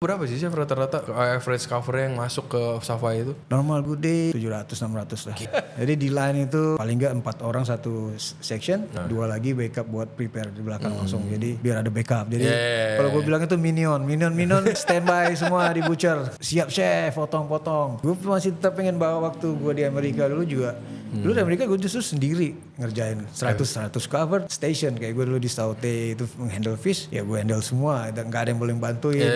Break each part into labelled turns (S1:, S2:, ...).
S1: Berapa sih chef rata-rata average covernya yang masuk ke Savaya itu?
S2: Normal good day 700-600 lah. Jadi di line itu paling nggak 4 orang satu section, 2 lagi backup buat prepare di belakang langsung. Jadi biar ada backup. Jadi kalau gue bilang itu minion standby semua di butcher. Siap chef, potong-potong. Gue masih tetap pengen bawa waktu gue di Amerika dulu juga. Dulu di Amerika gue justru sendiri ngerjain 100 cover station. Kayak gue dulu di Saute itu handle fish, ya gue handle semua. Nggak ada yang boleh bantuin.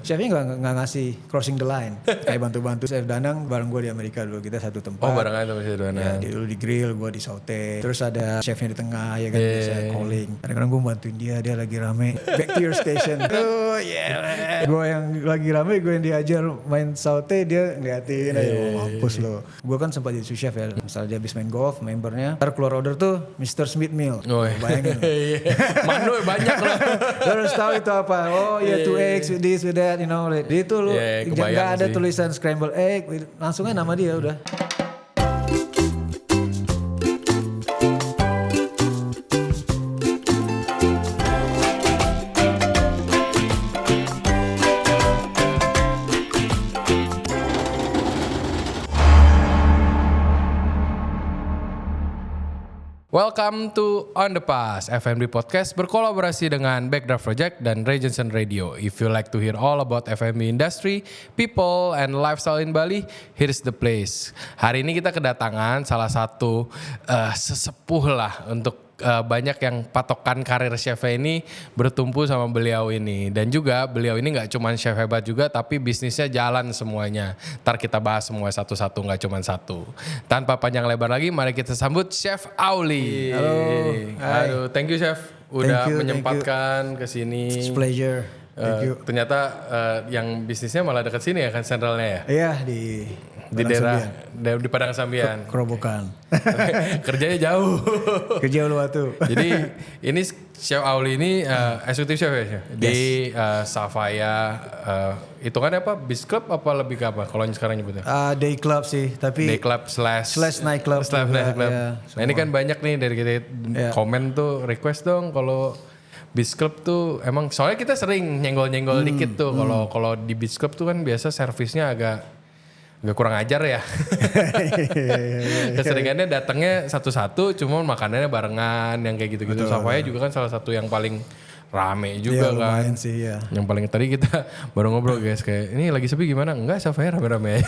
S2: Chefnya nggak ngasih crossing the line. Kayak bantu-bantu Chef Danang bareng gue di Amerika dulu, kita satu tempat.
S1: Oh bareng aja sama Chef Danang.
S2: Ya, dia dulu di grill, gue di Saute. Terus ada chefnya di tengah ya kan, biasa calling. Kadang-kadang gue bantuin dia lagi rame. Back to your station. Oh yeah. Gue yang lagi rame, gue yang diajar main Saute, dia ngeliatin aja, mampus lo. Gue kan sempat jadi sous chef ya. Misalnya dia habis main golf, membernya. Ntar keluar order tuh Mr. Smith Meal. Bayangin.
S1: Manu banyak loh.
S2: Lo harus tahu itu apa. Oh iya, 2 eggs with this, with that, you know. Dia itu lo nggak ada tulisan scramble egg, langsungnya nama dia udah.
S1: Welcome to On The Pass, FMB Podcast berkolaborasi dengan Backdraft Project dan Regency Radio. If you like to hear all about FMB industry, people, and lifestyle in Bali, here's the place. Hari ini kita kedatangan salah satu sesepuh lah untuk banyak yang patokan karir chefnya ini bertumpu sama beliau ini. Dan juga beliau ini gak cuma chef hebat juga, tapi bisnisnya jalan semuanya. Ntar kita bahas semua satu-satu, gak cuma satu. Tanpa panjang lebar lagi, mari kita sambut Chef Auli.
S2: Halo.
S1: Aduh, thank you Chef udah menyempatkan ke sini.
S2: It's pleasure. Thank you.
S1: Ternyata yang bisnisnya malah dekat sini ya kan sentralnya ya?
S2: Iya
S1: di daerah di Padang Sambian.
S2: Kerobokan.
S1: Kerjanya jauh.
S2: Kerja Uluwatu.
S1: Jadi ini Chef Auli ini eksekutif chef ya di Savaya. Hitungannya apa? Beach Club apa lebih ke apa? Kalau sekarang nyebutnya?
S2: Day club sih, tapi
S1: Day Club slash
S2: night club.
S1: Ya, nah ini kan banyak nih dari kita komen tuh request dong kalau Beach Club tuh emang soalnya kita sering nyenggol-nyenggol dikit tuh kalau di Beach Club tuh kan biasa servisnya agak kurang ajar ya. Keseringannya datangnya satu-satu, cuma makanannya barengan yang kayak gitu-gitu. Savaya juga kan salah satu yang paling rame juga kan.
S2: Sih, ya.
S1: Yang paling tadi kita baru ngobrol guys kayak ini lagi sepi gimana? Enggak, Savaya rame-rame aja.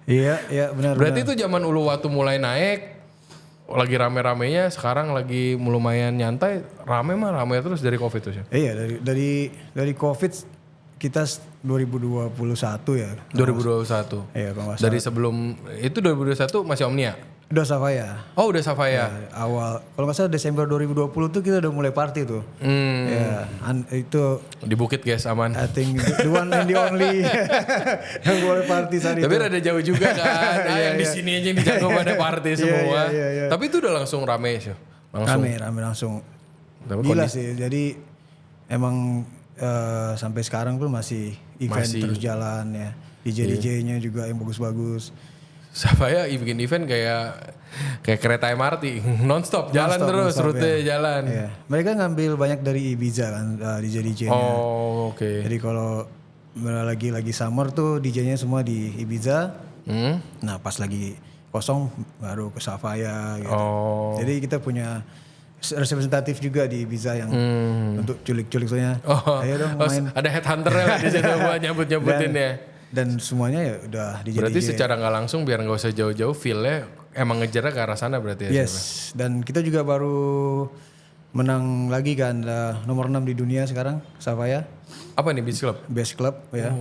S2: Iya benar.
S1: Berarti itu zaman Uluwatu mulai naik, lagi rame-ramenya, sekarang lagi lumayan nyantai, rame terus dari Covid tuh.
S2: Iya dari Covid kita 2021 ya.
S1: 2021.
S2: Iya kalau nggak salah.
S1: Dari sebelum itu 2021 masih Omnia.
S2: Udah Savaya.
S1: Oh udah Savaya.
S2: Ya, awal kalau nggak salah Desember 2020 tuh kita udah mulai party tuh. Ya, itu
S1: di Bukit guys aman.
S2: I think the one and the only yang boleh party saat itu.
S1: Tapi ada jauh juga kan. Yang di sini aja yang dijago pada party semua.
S2: Iya.
S1: Tapi itu udah langsung rame sih.
S2: Rame langsung. Gila sih. Jadi emang sampai sekarang pun masih event terus jalan ya. DJ-nya juga yang bagus-bagus.
S1: Savaya bikin event kayak kereta MRT non-stop jalan terus rute jalan.
S2: Iya. Mereka ngambil banyak dari Ibiza kan DJ-nya.
S1: Oh oke.
S2: Jadi kalau lagi summer tuh DJ-nya semua di Ibiza. Nah pas lagi kosong baru ke Savaya gitu. Jadi kita punya representatif juga di Ibiza yang untuk culik-culik soalnya. Ayo dong main.
S1: Ada headhunter-nya lah di situ buat nyebut-nyebutin ya.
S2: Dan semuanya ya udah DJ.
S1: Berarti secara nggak langsung biar nggak usah jauh-jauh feel-nya emang ngejarnya ke arah sana berarti ya.
S2: Yes. Dan kita juga baru menang lagi kan nomor 6 di dunia sekarang Savaya.
S1: Apa nih Beach Club?
S2: Best Club ya.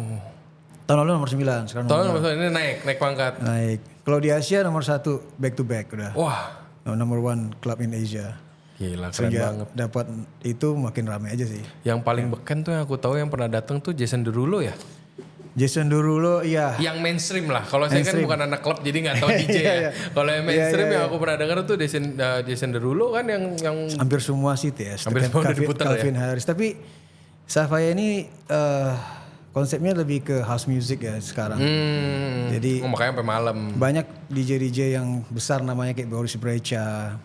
S2: Tahun lalu nomor 9 sekarang.
S1: Tahun nomor 9 ini naik pangkat.
S2: Naik. Kalau di Asia nomor 1 back to back udah.
S1: Wah.
S2: Number 1 club in Asia.
S1: Gila keren banget.
S2: Dapat itu makin ramai aja sih.
S1: Yang paling beken tuh yang aku tahu yang pernah datang tuh Jason Derulo ya.
S2: Jason Derulo iya.
S1: Yang mainstream lah. Kalau saya kan bukan anak klub jadi nggak tahu DJ ya. Kalau yang mainstream yang aku pernah dengar tuh Jason Derulo kan yang
S2: hampir semua sih ya.
S1: Hampir semua udah diputar
S2: Calvin Harris. Tapi Savaya ini konsepnya lebih ke house music ya sekarang. Jadi
S1: makanya sampai malam.
S2: Banyak DJ yang besar namanya kayak Boris Brejcha.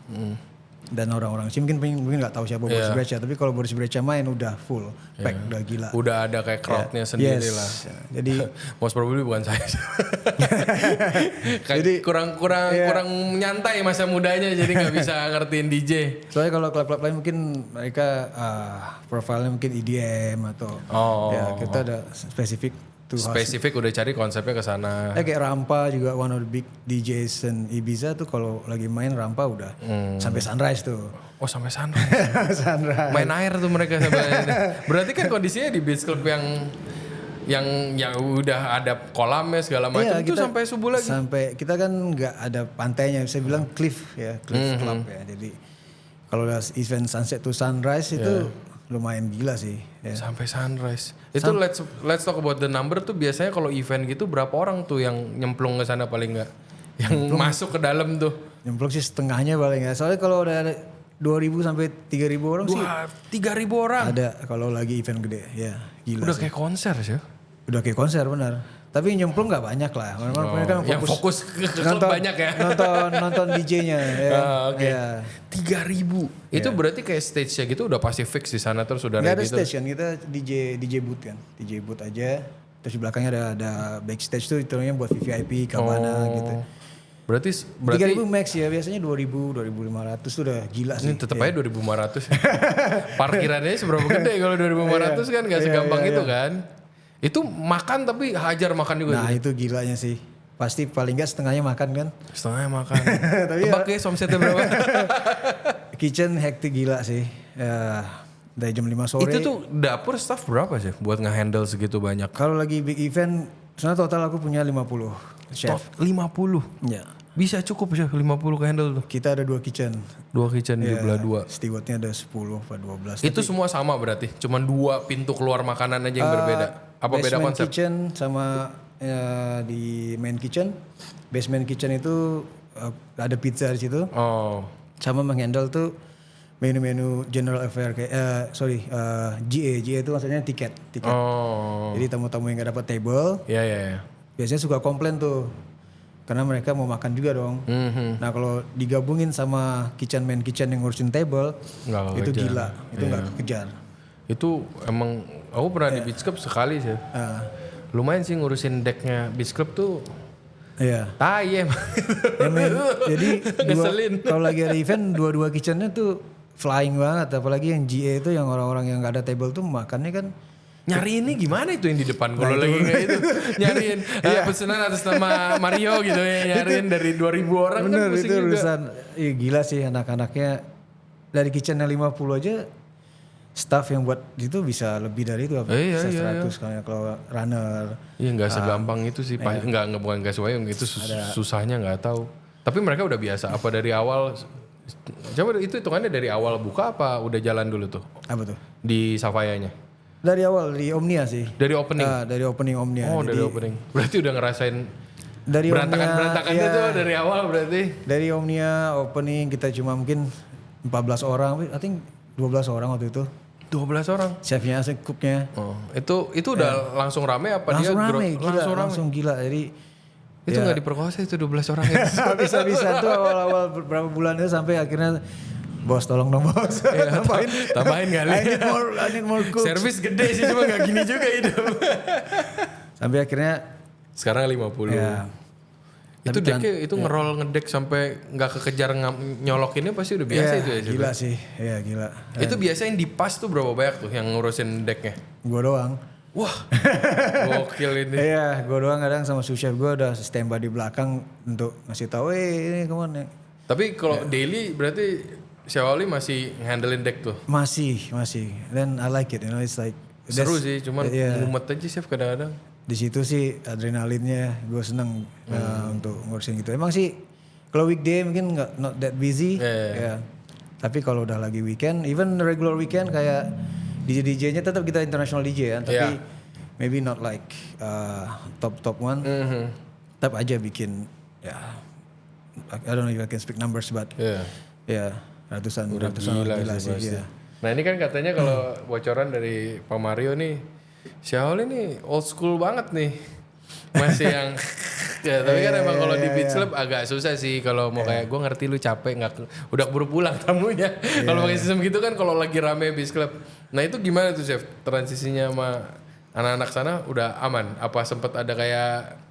S2: dan orang-orang sih mungkin nggak tahu siapa Boris Brejcha, tapi kalau Boris Brejcha main udah full pack, udah gila.
S1: Udah ada kayak crowdnya sendiri lah.
S2: Jadi
S1: most probably bukan saya. Jadi kurang nyantai masa mudanya, jadi nggak bisa ngertiin DJ.
S2: Soalnya kalau klub-klub lain mungkin mereka profilnya mungkin EDM atau kita ada spesifik.
S1: Spesifik udah cari konsepnya ke sana.
S2: Kayak Rampa juga one of the big DJs in Ibiza tuh kalau lagi main Rampa udah sampai sunrise tuh.
S1: Oh sampai sunrise.
S2: Sunrise.
S1: Main air tuh mereka sampai. Berarti kan kondisinya di beach club yang udah ada kolamnya segala macam itu sampai subuh lagi.
S2: Sampai kita kan nggak ada pantainya, saya bilang cliff club ya. Jadi kalau udah event sunset to sunrise itu lumayan gila sih. Ya.
S1: Sampai sunrise. Itu let's talk about the number tuh biasanya kalau event gitu berapa orang tuh yang nyemplung ke sana paling enggak? Yang masuk ke dalam tuh.
S2: Nyemplung sih setengahnya paling enggak. Soalnya kalau udah ada 2.000 sampai 3.000 orang sih.
S1: 3.000 orang.
S2: Ada kalau lagi event gede. Ya, gila.
S1: Udah
S2: sih.
S1: kayak konser sih.
S2: Udah kayak konser benar. Tapi nyemplung nggak banyak lah. Mereka
S1: yang fokus ke klub banyak ya.
S2: Nonton DJ-nya.
S1: Oke. 3.000. Itu berarti kayak stage-nya gitu udah pasti fix di sana terus udah
S2: ready. Nggak ada
S1: gitu.
S2: stage kan, kita DJ booth kan. DJ booth aja. Terus di belakangnya ada backstage tuh itu buat VIP, cabana gitu.
S1: Berarti
S2: 3.000 max ya, biasanya 2.000, 2.500 tuh udah gila sih.
S1: Ini tetap aja 2.500. Parkirannya seberapa gede kalau 2.500 kan gak segampang itu kan. Itu makan tapi hajar makan juga.
S2: Nah itu gilanya sih. Pasti paling gak setengahnya makan kan.
S1: Setengahnya makan. Tebak ya omsetnya berapa?
S2: Kitchen hektik gila sih. Dari jam 5 sore.
S1: Itu tuh dapur staff berapa sih buat nge-handle segitu banyak?
S2: Kalau lagi big event, sebenarnya total aku punya 50 chef.
S1: 50?
S2: Ya.
S1: Bisa cukup sih 50 ke handle tuh?
S2: Kita ada 2 kitchen.
S1: 2 kitchen di belah 2.
S2: Stewardnya ada 10 atau 12.
S1: Itu semua sama berarti? Cuman 2 pintu keluar makanan aja yang berbeda? Apa beda konsep?
S2: Kitchen sama di main kitchen. Basement kitchen itu ada pizza di situ.
S1: Oh.
S2: Sama menghandle tuh menu-menu general affair kayak GA itu maksudnya tiket.
S1: Oh.
S2: Jadi tamu-tamu yang gak dapat table.
S1: Iya.
S2: Biasanya suka komplain tuh. Karena mereka mau makan juga dong. Nah kalau digabungin sama main kitchen yang ngurusin table, itu gila. Itu gak kekejar.
S1: Itu emang aku pernah di beach club sekali sih. Lumayan sih ngurusin decknya beach club tuh.
S2: Iya.
S1: Tai emang.
S2: Jadi kalau lagi ada event dua kitchennya tuh flying banget. Apalagi yang GA itu yang orang-orang yang gak ada table tuh makannya kan.
S1: Nyari ini gimana itu yang di depan kalau lagi kayak itu nyariin pesanan atas nama Mario gitu ya, nyariin dari 2.000 orang.
S2: Bener,
S1: kan pusing
S2: itu
S1: juga.
S2: urusan gila sih anak-anaknya. Dari kitchen yang 50 aja staff yang buat itu bisa lebih dari itu bisa 100 kayak kalau runner.
S1: Iya nggak segampang itu sih, bukan nggak sesuai itu susahnya nggak tahu. Tapi mereka udah biasa apa dari awal. Coba itu hitungannya dari awal buka apa udah jalan dulu tuh?
S2: Apa tuh?
S1: Di Savayanya.
S2: Dari awal di Omnia sih.
S1: Dari opening.
S2: Dari opening Omnia.
S1: Oh, dari opening. Berarti udah ngerasain
S2: dari
S1: berantakan itu dari awal berarti.
S2: Dari Omnia opening kita cuma mungkin 14 orang, I think 12 orang waktu itu.
S1: 12 orang.
S2: Chefnya, cooknya.
S1: Oh, itu udah langsung rame apa
S2: langsung
S1: dia
S2: rame, langsung gila. Jadi
S1: itu nggak diperkosa itu 12 orang itu.
S2: Bisa tuh awal-awal beberapa bulan itu sampai akhirnya bos tolong dong bos.
S1: Tambahin kali.
S2: I need more cooks.
S1: Servis gede sih cuma gak gini juga hidup.
S2: Sampai akhirnya
S1: sekarang 50. Ya. Itu deknya itu ngerol ngedek sampai gak kekejar nyolokinnya pasti udah biasa itu ya.
S2: Gila sih. Iya gila.
S1: Itu biasanya di pas tuh berapa banyak tuh yang ngurusin deknya?
S2: Gua doang.
S1: Wah. Gokil ini.
S2: Iya, gua doang kadang sama sous chef gua udah standby di belakang untuk ngasih tahu ini kemana.
S1: Tapi kalau daily berarti Syawali masih handlein deck tuh?
S2: Masih. Then I like it, it's like
S1: seru sih, cuman mumet aja chef kadang-kadang.
S2: Di situ sih adrenalinnya, gue seneng untuk ngurusin gitu. Emang sih kalau weekday mungkin not that busy, ya. Tapi kalau udah lagi weekend, even regular weekend kayak DJ-nya tetap kita international DJ kan, tapi maybe not like top one. Tetap aja bikin I don't know if I can speak numbers but ratusan gila sih. Iya.
S1: Nah ini kan katanya kalau bocoran dari Pak Mario nih, Syahol ini old school banget nih, masih yang Ya, tapi kan emang kalau di beach club agak susah sih kalau mau kayak gue ngerti lu capek udah keburu pulang tamunya. Kalau pakai sistem gitu kan kalau lagi rame beach club. Nah itu gimana tuh chef transisinya sama anak-anak sana udah aman? Apa sempat ada kayak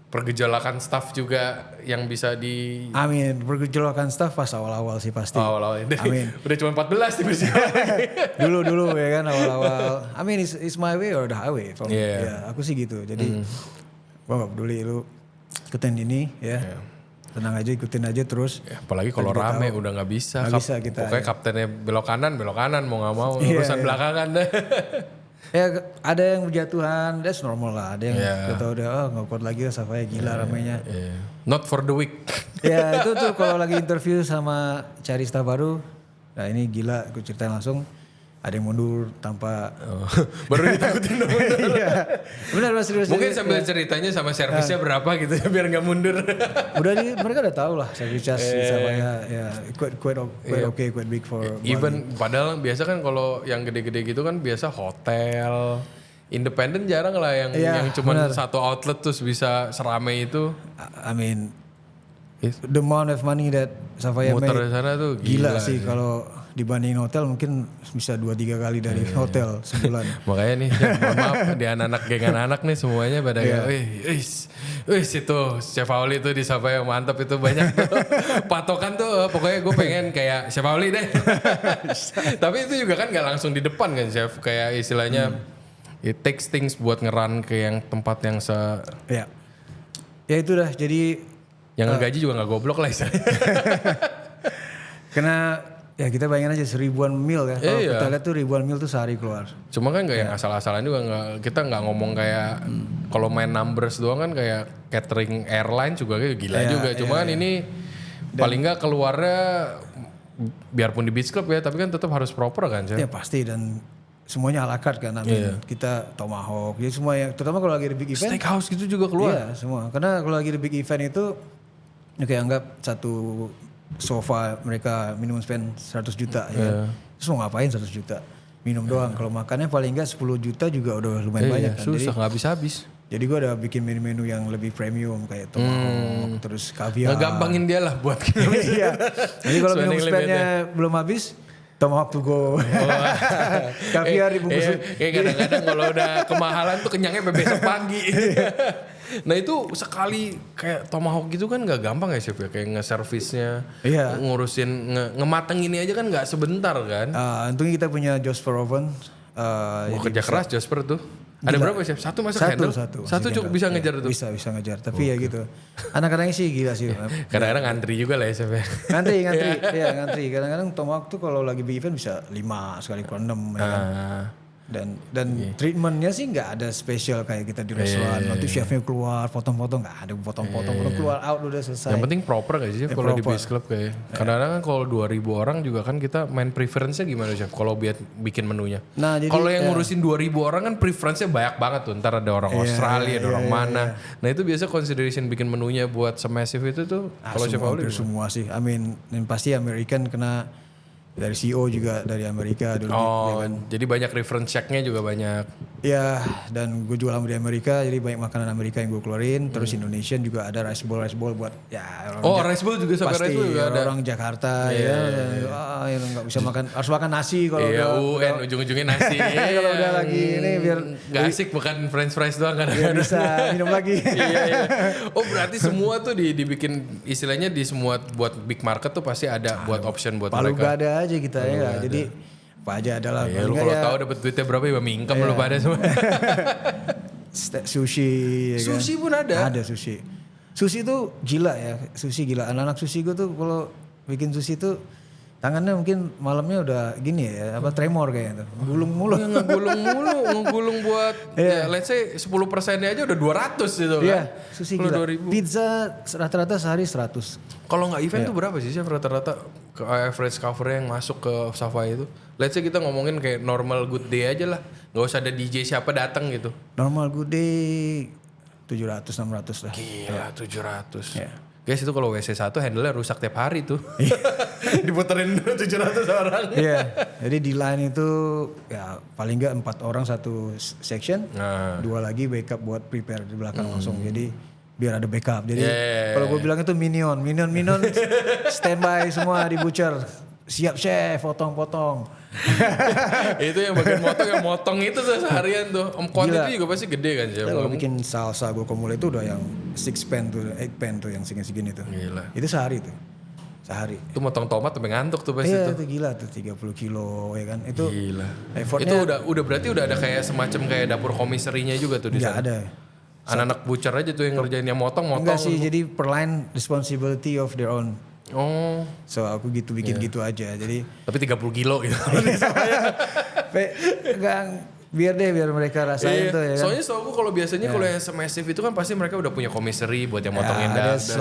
S1: pergejolakan staff juga yang bisa di
S2: Amin, pergejolakan staff pas awal-awal sih pasti.
S1: awal-awal ini?
S2: Amin.
S1: Udah cuma 14 tiba-tiba.
S2: dulu ya kan awal-awal. I mean it's my way or the highway. Ya aku sih gitu. Jadi gua nggak peduli lu ikutin ini ya. Tenang aja ikutin aja terus.
S1: Ya, apalagi kalau rame udah nggak bisa.
S2: Nggak bisa kita.
S1: Pokoknya kaptennya belok kanan mau nggak mau urusan belakangan deh.
S2: Ya ada yang berjatuhan, that's normal lah. Ada yang kita udah nggak kuat lagi lah Safaya gila ramainya.
S1: Not for the weak.
S2: Ya itu tuh kalau lagi interview sama cari staff baru, nah ini gila aku ceritain langsung. Ada yang mundur tanpa
S1: baru ditakutin dong.
S2: Iya. Benar Mas serius.
S1: Mungkin sambil ceritanya sama servisnya berapa gitu ya biar nggak mundur.
S2: Mereka udah tahu lah servis charge Safaya ya quite okay, quite big for
S1: even padahal biasa kan kalau yang gede-gede gitu kan biasa hotel. Independen jarang lah yang cuma satu outlet terus bisa seramai itu.
S2: I mean the amount of money that Safaya
S1: muter
S2: made
S1: sana tuh
S2: gila sih kalau dibandingin hotel mungkin bisa 2-3 kali dari hotel sebulan.
S1: Makanya nih, mohon maaf di anak-anak geng anak-anak nih semuanya pada wih itu Chef Auli tuh di Safaya mantap itu banyak tuh. Patokan tuh pokoknya gue pengen kayak Chef Auli deh. Tapi itu juga kan gak langsung di depan kan Chef, kayak istilahnya it takes things buat ngeran ke yang tempat yang
S2: Ya itu dah jadi
S1: yang ngegaji juga gak goblok lah istilahnya.
S2: Karena ya kita bayangin aja 1000-an mil ya. Kalau kita lihat tuh ribuan mil tuh sehari keluar.
S1: Cuma kan gak yang asal-asalan juga kita nggak ngomong kayak kalau main numbers doang kan kayak catering airline juga kayak gila juga. Cuma kan ini paling nggak keluarnya biarpun di beach club ya, tapi kan tetap harus proper kan.
S2: Ya pasti dan semuanya ala carte kan. Kita tomahawk, jadi semua yang terutama kalau lagi di big event.
S1: Steakhouse gitu juga keluar.
S2: Iya semua. Karena kalau lagi di big event itu kayak anggap satu sofa mereka minimum spend 100 juta ya. Terus mau ngapain 100 juta? Minum doang. Kalau makannya paling enggak 10 juta juga udah lumayan banyak kan.
S1: Susah nggak habis-habis.
S2: Jadi gue udah bikin menu-menu yang lebih premium kayak tomahawk, terus kaviar.
S1: Ngegampangin dia lah buat
S2: Iya. Jadi kalau minum spendnya belum habis, tomahawk to go. Kaviar dibungkus.
S1: Kayak kadang-kadang kalau udah kemahalan tuh kenyangnya besok pagi. Nah itu sekali kayak tomahawk gitu kan gak gampang ya Chef ya, kayak nge-servisnya, ngurusin, ngemateng ini aja kan gak sebentar kan.
S2: Untungnya kita punya Josper oven.
S1: Kerja keras Josper tuh. Ada berapa Chef? Satu masak handle? Satu cukup bisa ngejar tuh?
S2: Bisa ngejar, tapi ya gitu. Anak-anaknya sih gila sih.
S1: Kadang-kadang ngantri juga lah ya Chef ya.
S2: Ngantri. Kadang-kadang tomahawk tuh kalau lagi big event bisa 5 sekali keluar 6 ya kan. Dan treatmentnya sih nggak ada spesial kayak kita di restoran. Nanti chefnya keluar potong-potong, nggak ada potong-potong keluar out udah selesai.
S1: Yang penting proper gak sih Chef kalau di beach club kayak. Kadang-kadang kan kalau 2000 orang juga kan kita main preference-nya gimana Chef kalau bikin menunya. Nah, kalau yang ngurusin 2000 orang kan preference-nya banyak banget tuh. Ntar ada orang Australia, ada orang mana. Nah itu biasa consideration bikin menunya buat se-massive itu tuh kalau Chef Auli
S2: semua sih. I mean, pasti American kena dari CEO juga dari Amerika dulu.
S1: Jadi banyak reference check-nya juga banyak.
S2: Ya, dan gue jual di Amerika, jadi banyak makanan Amerika yang gue keluarin. Terus Indonesian juga ada rice bowl buat ya.
S1: Rice bowl juga sampai rice bowl juga ada.
S2: Orang Jakarta yang nggak bisa makan, harus makan nasi kalau
S1: udah ujung-ujungnya nasi.
S2: Kalau udah lagi ini biar
S1: nggak asik makan French fries doang kan.
S2: Biar bisa minum lagi.
S1: Oh berarti semua tuh dibikin istilahnya di semua buat big market tuh pasti ada buat option buat
S2: mereka.
S1: Palu
S2: ada aja kita ya. Jadi apa aja adalah.
S1: Lu kalau tahu dapat duitnya berapa ya mingkem lu pada semua.
S2: Sushi.
S1: Sushi pun ada.
S2: Ada sushi. Sushi tuh gila ya. Sushi gila. Anak-anak sushi gue tuh kalau bikin sushi tuh tangannya mungkin malamnya udah gini ya, tremor kayaknya tuh. Gulung mulu.
S1: Ngegulung buat let's say 10%-nya aja udah 200 gitu kan. Iya,
S2: sushi gila. 2000. Pizza rata-rata sehari 100.
S1: Kalau nggak event tuh berapa sih Chef rata-rata ke average cover yang masuk ke Safaya itu? Let's say kita ngomongin kayak normal good day aja lah. Nggak usah ada DJ siapa datang gitu.
S2: Normal good day 700-600 lah.
S1: Gila 700. Yeah. Guys itu kalau WC 1 handle-nya rusak tiap hari tuh. Diputerin 700 orang.
S2: Iya. Jadi di line itu ya paling nggak 4 orang satu section. 2 lagi backup buat prepare di belakang langsung. Jadi biar ada backup. Jadi kalau gue bilang itu minion standby semua di butcher. Siap chef, potong-potong.
S1: Itu yang bagian motong itu seharian tuh. Kuantitas juga pasti gede kan chef.
S2: Kalau bikin salsa guacamole itu udah yang 6 pan tuh, 8 pan tuh yang segini tuh.
S1: Gila.
S2: Itu sehari tuh. Sehari.
S1: Itu motong tomat sampai ngantuk tuh pasti
S2: Iya
S1: tuh.
S2: itu gila tuh 30 kilo ya kan. Itu
S1: Gila.
S2: effortnya
S1: Itu udah berarti udah ada kayak semacam kayak dapur komiserinya juga tuh di
S2: nggak
S1: sana.
S2: ada.
S1: Anak-anak butcher aja tuh yang ngerjain yang motong.
S2: Enggak sih, jadi per line responsibility of their own.
S1: Oh.
S2: So aku gitu bikin gitu aja. Jadi
S1: Tapi 30 kilo gitu.
S2: enggak biar mereka rasain tuh ya kan.
S1: Soalnya setahu aku kalau biasanya kalau yang semesif itu kan pasti mereka udah punya komiseri buat yang motongin
S2: That's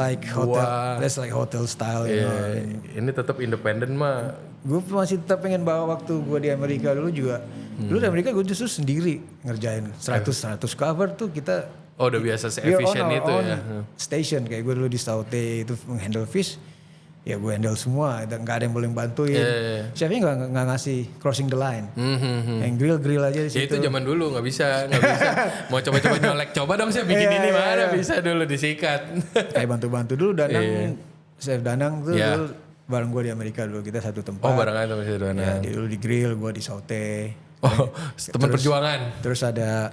S2: like hotel style you know.
S1: Ini tetap independen mah.
S2: Gue masih tetap pengen bawa waktu gue di Amerika dulu juga. Dulu di Amerika gue justru sendiri ngerjain 100 cover tuh kita.
S1: Oh udah biasa
S2: We are
S1: se-efficient
S2: on our
S1: itu
S2: own
S1: ya.
S2: station kayak gue dulu di Saute itu menghandle fish. Ya gue handle semua, nggak ada yang boleh bantuin. Chefnya nggak ngasih crossing the line. Yang grill aja di situ.
S1: Ya itu zaman dulu nggak bisa. Mau coba-coba nyolek, coba dong saya bikin ini mana bisa dulu disikat.
S2: Kayak bantu-bantu dulu Danang, Chef Danang tuh dulu bareng gue di Amerika dulu kita satu tempat.
S1: Oh barengan sama si Danang.
S2: Ya, dia dulu di grill, gue di Saute.
S1: Oh teman perjuangan.
S2: Terus ada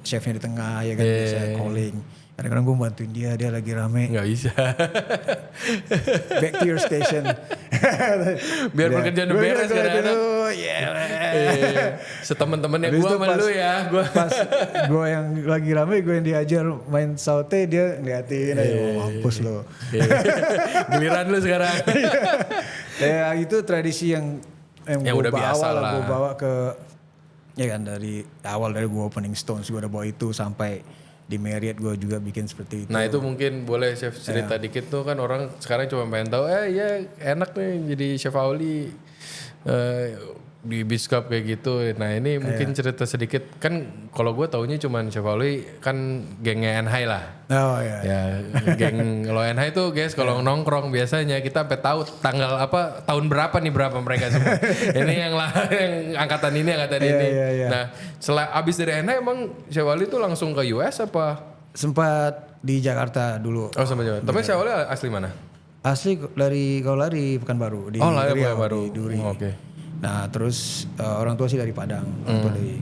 S2: chefnya di tengah ya kan bisa calling. Kadang-kadang gue bantuin dia lagi rame.
S1: Nggak bisa.
S2: Back to your station.
S1: Biar pekerjaan udah beres kadang-kadang. Setemen-temennya gue sama lu ya.
S2: Pas gue yang lagi rame, gue yang diajar main saute, dia ngeliatin aja, mampus lo.
S1: Giliran lu sekarang.
S2: Ya itu tradisi yang gue
S1: udah biasa lah.
S2: Gue bawa ke, ya kan dari awal dari gue opening Stones, gue udah bawa itu sampai di Marriott gue juga bikin seperti itu.
S1: Nah itu mungkin boleh chef cerita dikit tuh kan orang sekarang cuma pengen tahu ya enak nih jadi chef Auli di Biscup kayak gitu. Nah ini mungkin cerita sedikit kan kalau gue taunya cuma chef Auli kan gengnya Enhai lah.
S2: Oh iya.
S1: Ya geng lo Enhai tuh guys kalau nongkrong biasanya kita sampai tahu tanggal apa tahun berapa mereka semua. Ini yang angkatan ini. Nah setelah abis dari Enhai emang chef Auli tuh langsung ke US apa?
S2: Sempat di Jakarta dulu.
S1: Oh sama Jakarta. Tapi chef Auli asli mana?
S2: Asli dari Pekanbaru di
S1: Pekanbaru.
S2: di Duri.
S1: Oke.
S2: Nah terus orang tua sih dari Padang. Orang tua dari.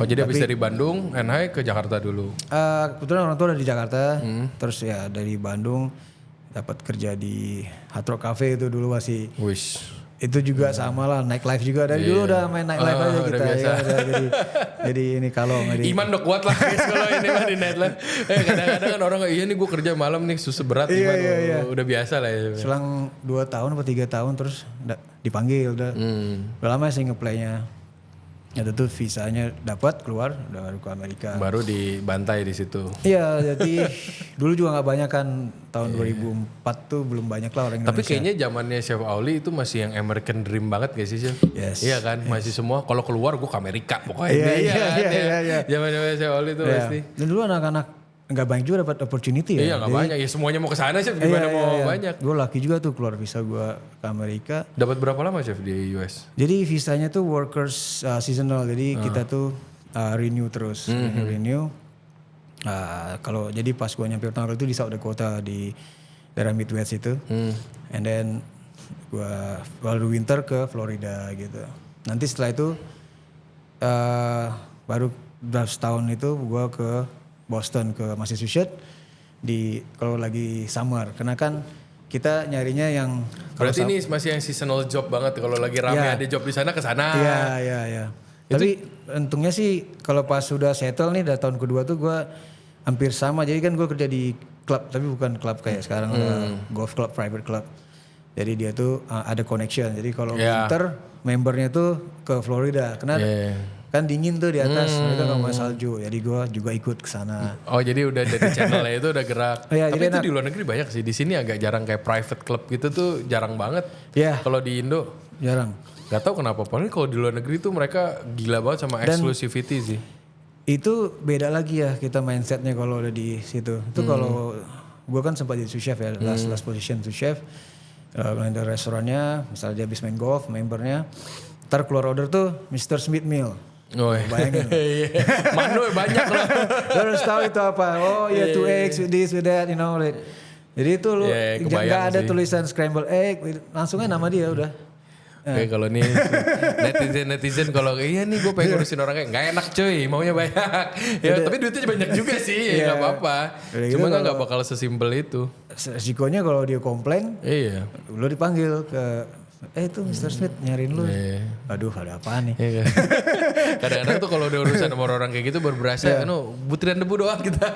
S1: Oh jadi habis dari Bandung, Enhai ke Jakarta dulu.
S2: Kebetulan orang tua udah di Jakarta. Terus ya dari Bandung dapat kerja di Hard Rock Cafe itu dulu masih.
S1: Wish.
S2: Itu juga sama lah nightlife juga dari dulu udah main nightlife aja kita
S1: biasa.
S2: Ya, jadi ini kalau
S1: Iman udah kuat lah guys kalau ini mah di nightlife. Kadang-kadang kan orang iya nih gue kerja malam nih susah berat Iman udah biasa lah ya.
S2: Selang 2 tahun atau 3 tahun terus dipanggil udah lama sih ngeplaynya. Ya tentu visanya dapat keluar udah ke Amerika.
S1: Baru dibantai di situ.
S2: Iya jadi dulu juga nggak banyak kan tahun 2004 tuh belum banyak lah orang Indonesia.
S1: Tapi kayaknya zamannya Chef Auli itu masih yang American Dream banget gak sih Chef?
S2: Yes.
S1: Iya kan masih semua kalau keluar gue ke Amerika pokoknya. Iya. Zaman-zaman Chef Auli itu pasti.
S2: Dan dulu anak-anak nggak banyak juga dapat opportunity ya.
S1: Iya nggak banyak ya semuanya mau ke sana Chef gimana mau banyak.
S2: Gue laki juga tuh keluar visa gue ke Amerika.
S1: Dapat berapa lama Chef di US?
S2: Jadi visanya tuh workers seasonal jadi kita tuh renew terus renew. Kalau jadi pas gue nyampe pertama kali itu di South Dakota di daerah Midwest itu. And then gue lalu winter ke Florida gitu. Nanti setelah itu baru berapa tahun itu gue ke Boston ke Massachusetts kalau lagi summer karena kan kita nyarinya yang
S1: berarti ini masih yang seasonal job banget kalau lagi rame ada job di sana ke sana.
S2: Iya. Tapi untungnya sih kalau pas sudah settle nih tahun kedua tuh gue hampir sama jadi kan gue kerja di klub tapi bukan klub kayak sekarang golf club private club. Jadi dia tuh ada connection jadi kalau winter membernya tuh ke Florida karena kan dingin tuh di atas mereka nggak mau salju jadi gue juga ikut ke sana.
S1: Oh jadi udah dari channelnya itu udah gerak. Tapi itu di luar negeri banyak sih di sini agak jarang kayak private club gitu tuh jarang banget. Kalau di Indo
S2: jarang.
S1: Gak tahu kenapa paling kalau di luar negeri tuh mereka gila banget sama exclusivity sih.
S2: Itu beda lagi ya kita mindsetnya kalau udah di situ. Itu kalau gue kan sempat jadi sous chef ya last position sous chef. Ada restorannya misalnya dia habis main golf membernya ntar keluar order tuh Mr. Smith Meal. Bayangin.
S1: Manu banyak loh.
S2: Lo harus tahu itu apa. Oh ya 2x with this with that, you know. Jadi itu lu nggak ada tulisan scramble egg, langsungnya nama dia udah.
S1: Oke, kalau nih netizen kalau iya nih gue pengen ngurusin orangnya nggak enak cuy, maunya banyak. Ya tapi duitnya banyak juga sih, ya nggak apa-apa. Cuma kan nggak bakal sesimpel itu.
S2: Resikonya kalau dia komplain, lu dipanggil ke itu Mr. Smith nyariin lu. Aduh ada apaan nih.
S1: Kadang-kadang tuh kalau udah urusan sama orang kayak gitu baru berasa butiran debu doang kita.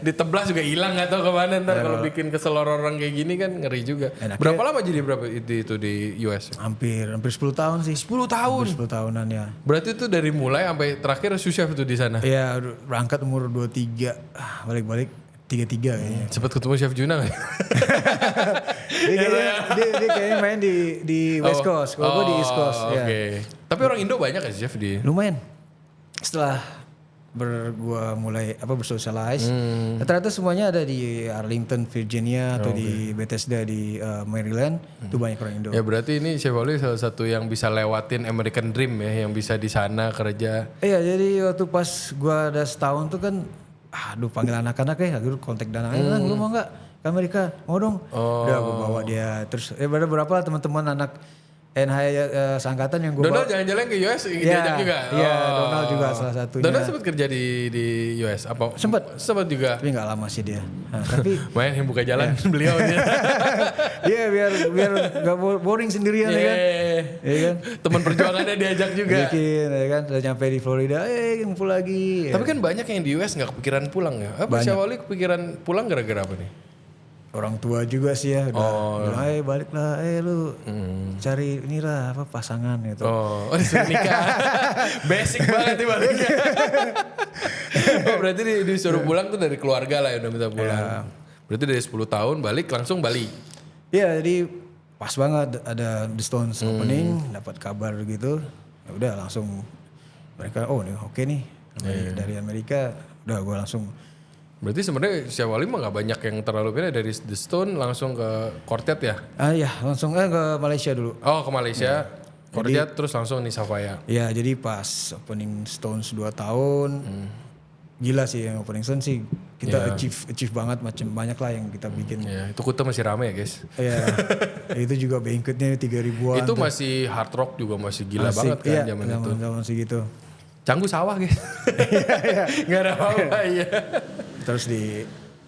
S1: Diteblas juga hilang gak tau kemana ntar kalau bikin kesel orang kayak gini kan ngeri juga. Berapa lama jadi itu di US?
S2: Hampir 10 tahun sih.
S1: 10 tahun?
S2: 10 tahunan ya.
S1: Berarti itu dari mulai sampai terakhir sous chef itu di sana?
S2: Iya berangkat umur 23, balik-balik 33 kayaknya.
S1: Cepet ketemu Chef Juna gak?
S2: dia kayaknya main di West Coast, kalau gue di East Coast.
S1: Oke. Tapi orang Indo banyak ya Chef di?
S2: Lumayan. Setelah gua mulai bersocialize, ternyata semuanya ada di Arlington, Virginia atau di Bethesda di Maryland, itu banyak orang Indo.
S1: Ya berarti ini Chef Wally salah satu yang bisa lewatin American Dream ya, yang bisa di sana kerja.
S2: Iya, jadi waktu pas gua ada setahun tuh kan panggil anak-anak akhirnya kontak dan anak lu mau nggak ke Amerika? Mau dong. Udah gue bawa dia terus ada berapa lah teman-teman anak NHI seangkatan yang gue bawa.
S1: Donald jalan-jalan ke US diajak juga?
S2: Iya, Donald juga salah satunya.
S1: Donald sempat kerja di US apa? Sempat juga.
S2: Tapi nggak lama sih dia. Tapi
S1: main yang buka jalan beliau dia.
S2: Iya biar nggak boring sendirian ya kan. Iya kan.
S1: Teman perjuangannya diajak juga.
S2: Bikin ya kan. Udah nyampe di Florida, ngumpul lagi.
S1: Tapi kan banyak yang di US nggak kepikiran pulang ya. Apa Chef Wally kepikiran pulang gara-gara apa nih?
S2: Orang tua juga sih ya udah bilang balik lah lu cari inilah pasangan gitu.
S1: Disuruh nikah. Basic banget nih baliknya. Berarti disuruh pulang tuh dari keluarga lah ya udah minta pulang. Berarti dari 10 tahun balik langsung Bali.
S2: Iya jadi pas banget ada The Stones opening, dapat kabar gitu. Ya udah langsung mereka nih oke nih dari Amerika, udah gue langsung.
S1: Berarti sebenarnya Chef Wally mah gak banyak yang terlalu pindah dari The Stone langsung ke Quartet ya?
S2: Iya langsung ke Malaysia dulu.
S1: Oh ke Malaysia, Quartet terus langsung di Savaya.
S2: Iya jadi pas opening Stones 2 tahun, gila sih yang opening Stones sih kita achieve banget macam banyak lah yang kita bikin.
S1: Itu Kuta masih rame ya guys?
S2: Iya, itu juga banquetnya 3.000-an.
S1: Itu masih hard rock juga masih gila banget kan zaman itu.
S2: Zaman segitu.
S1: Canggu sawah guys. Gak ada apa-apa ya.
S2: Terus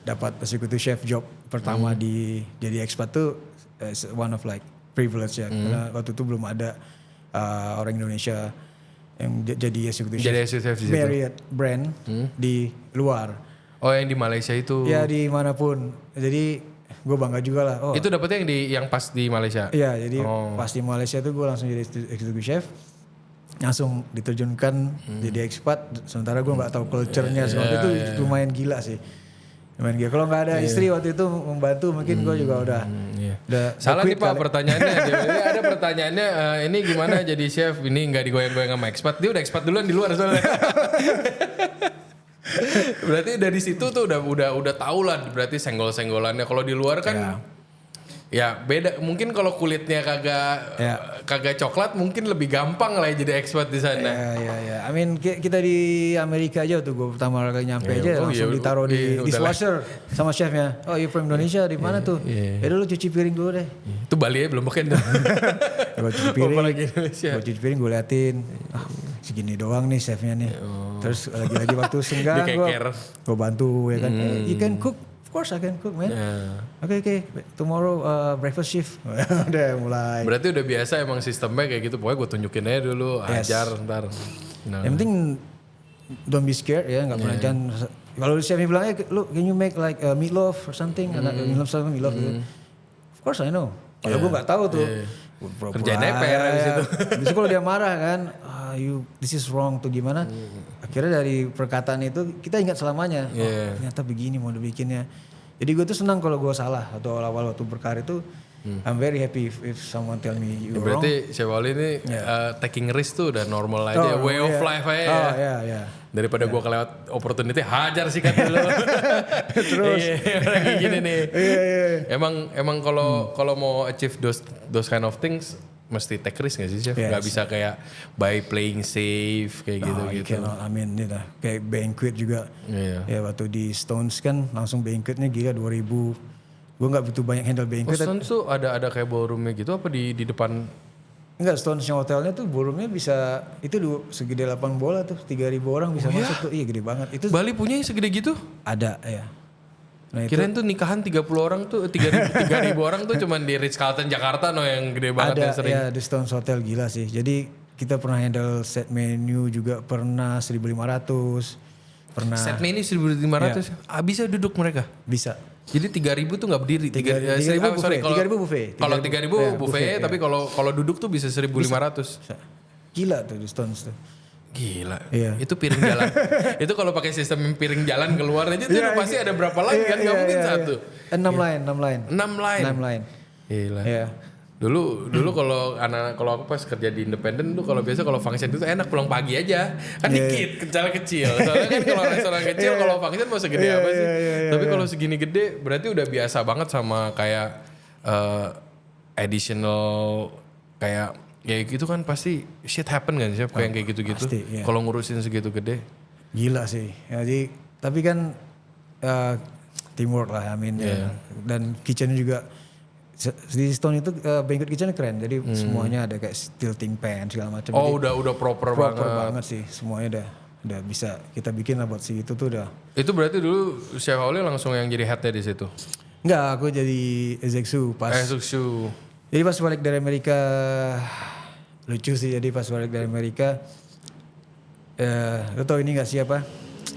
S2: dapat executive chef job pertama jadi expat tuh one of like privilege ya. Karena waktu itu belum ada orang Indonesia yang jadi executive chef Marriott brand di luar.
S1: Oh yang di Malaysia itu?
S2: Ya di manapun. Jadi gue bangga juga lah.
S1: Itu dapetnya yang pas di Malaysia?
S2: Iya jadi pas di Malaysia tuh gue langsung jadi executive chef. Langsung diterjunkan jadi expat, sementara gue nggak tahu culture-nya waktu itu lumayan gila sih, lumayan gila. Kalau nggak ada istri waktu itu membantu mungkin gue juga udah
S1: salah nih Pak pertanyaannya. Jadi ada pertanyaannya ini gimana jadi chef ini nggak digoyang-goyang sama expat, dia udah expat duluan di luar soalnya. Berarti dari situ tuh udah tahu lah berarti senggol-senggolannya. Kalau di luar kan ya beda, mungkin kalau kulitnya kagak coklat mungkin lebih gampang lah jadi expat di sana.
S2: Ya. I mean kita di Amerika aja tuh gue pertama kali nyampe aja langsung ditaruh di dishwasher sama chefnya. Oh you from Indonesia di mana tuh? Ya lu cuci piring dulu deh.
S1: Itu Bali ya belum makan dah.
S2: Gue cuci piring. Gue cuci piring gue liatin. Segini doang nih chefnya nih. Terus lagi-lagi waktu senggang gue bantu ya kan. You can cook. Of course I can cook man. Okay. Tomorrow breakfast shift. Udah mulai.
S1: Berarti udah biasa emang sistemnya kayak gitu. Pokoknya gue tunjukin aja dulu. Ajar ntar.
S2: Yang penting don't be scared ya. Gak pernah jangan. Kalau chefnya bilang look can you make like meatloaf or something. Meatloaf gitu. Of course I know. Kalau gue gak tahu tuh.
S1: Kerjain PR di situ.
S2: Biasanya kalau dia marah kan. This is wrong tuh gimana. Akhirnya dari perkataan itu kita ingat selamanya. Ternyata begini mau dibikinnya. Jadi gue tuh senang kalau gue salah atau awal waktu berkarir itu I'm very happy if someone tell me you wrong.
S1: Berarti Chef Wally ini taking risk tuh udah normal aja, way of life aja.
S2: Iya.
S1: Daripada gue kelewat opportunity, hajar sikat dulu.
S2: Terus
S1: kayak gini nih. Emang kalau mau achieve those kind of things mesti take risk gak sih chef?
S2: Yes.
S1: Gak bisa kayak by playing safe kayak gitu-gitu.
S2: Kayak banquet juga.
S1: Iya.
S2: Ya waktu di Stones kan langsung banquetnya gila 2000. Gue nggak butuh banyak handle banquet.
S1: Stones tuh ada kayak ballroomnya gitu apa di depan?
S2: Enggak, Stones yang hotelnya tuh ballroomnya bisa itu segede 8 bola tuh, 3.000 orang bisa masuk tuh. Iya gede banget. Itu
S1: Bali punya yang segede gitu?
S2: ada ya. Nah itu
S1: Kirain tuh nikahan 30 orang tuh 3.000 orang tuh cuman di Ritz Carlton Jakarta yang gede banget
S2: ada
S1: yang sering.
S2: ya di Stones Hotel gila sih. Jadi kita pernah handle set menu juga pernah 1.500. Pernah
S1: Set menu 1.500. Bisa duduk mereka?
S2: bisa.
S1: Jadi 3.000 tuh nggak berdiri.
S2: 3.000 buffet.
S1: Kalau
S2: 3.000 buffet.
S1: Kalau 3.000
S2: ya,
S1: buffet, tapi kalau duduk tuh bisa 1.500.
S2: Gila tuh di Stones tuh.
S1: Gila.
S2: Iya.
S1: Itu piring jalan. Itu kalau pakai sistem piring jalan keluar aja tuh pasti ada berapa line kan? Nggak mungkin satu.
S2: 6 line.
S1: 6 line. Gila.
S2: Iya.
S1: Dulu kalau aku pas kerja di independen tuh kalau biasa kalau function itu enak pulang pagi aja. Kan dikit, kecil. Soalnya kan kalau restoran kecil kalau function mau segede apa sih? Tapi kalau segini gede berarti udah biasa banget sama kayak additional kayak ya gitu kan pasti shit happen kan sih kayak gitu-gitu. Kalau ngurusin segitu gede.
S2: Gila sih. Jadi tapi kan teamwork lah ya. Dan kitchennya juga di Stone itu banquet kitchen keren. Jadi semuanya ada kayak tilting pan segala macam.
S1: Oh, udah proper
S2: banget sih. Semuanya udah bisa kita bikin lah buat si itu tuh udah.
S1: Itu berarti dulu Chef Oli langsung yang jadi headnya di situ.
S2: Enggak, aku jadi executive pas. Jadi pas balik dari Amerika lucu sih. Jadi pas balik dari Amerika lo tau ini gak sih apa?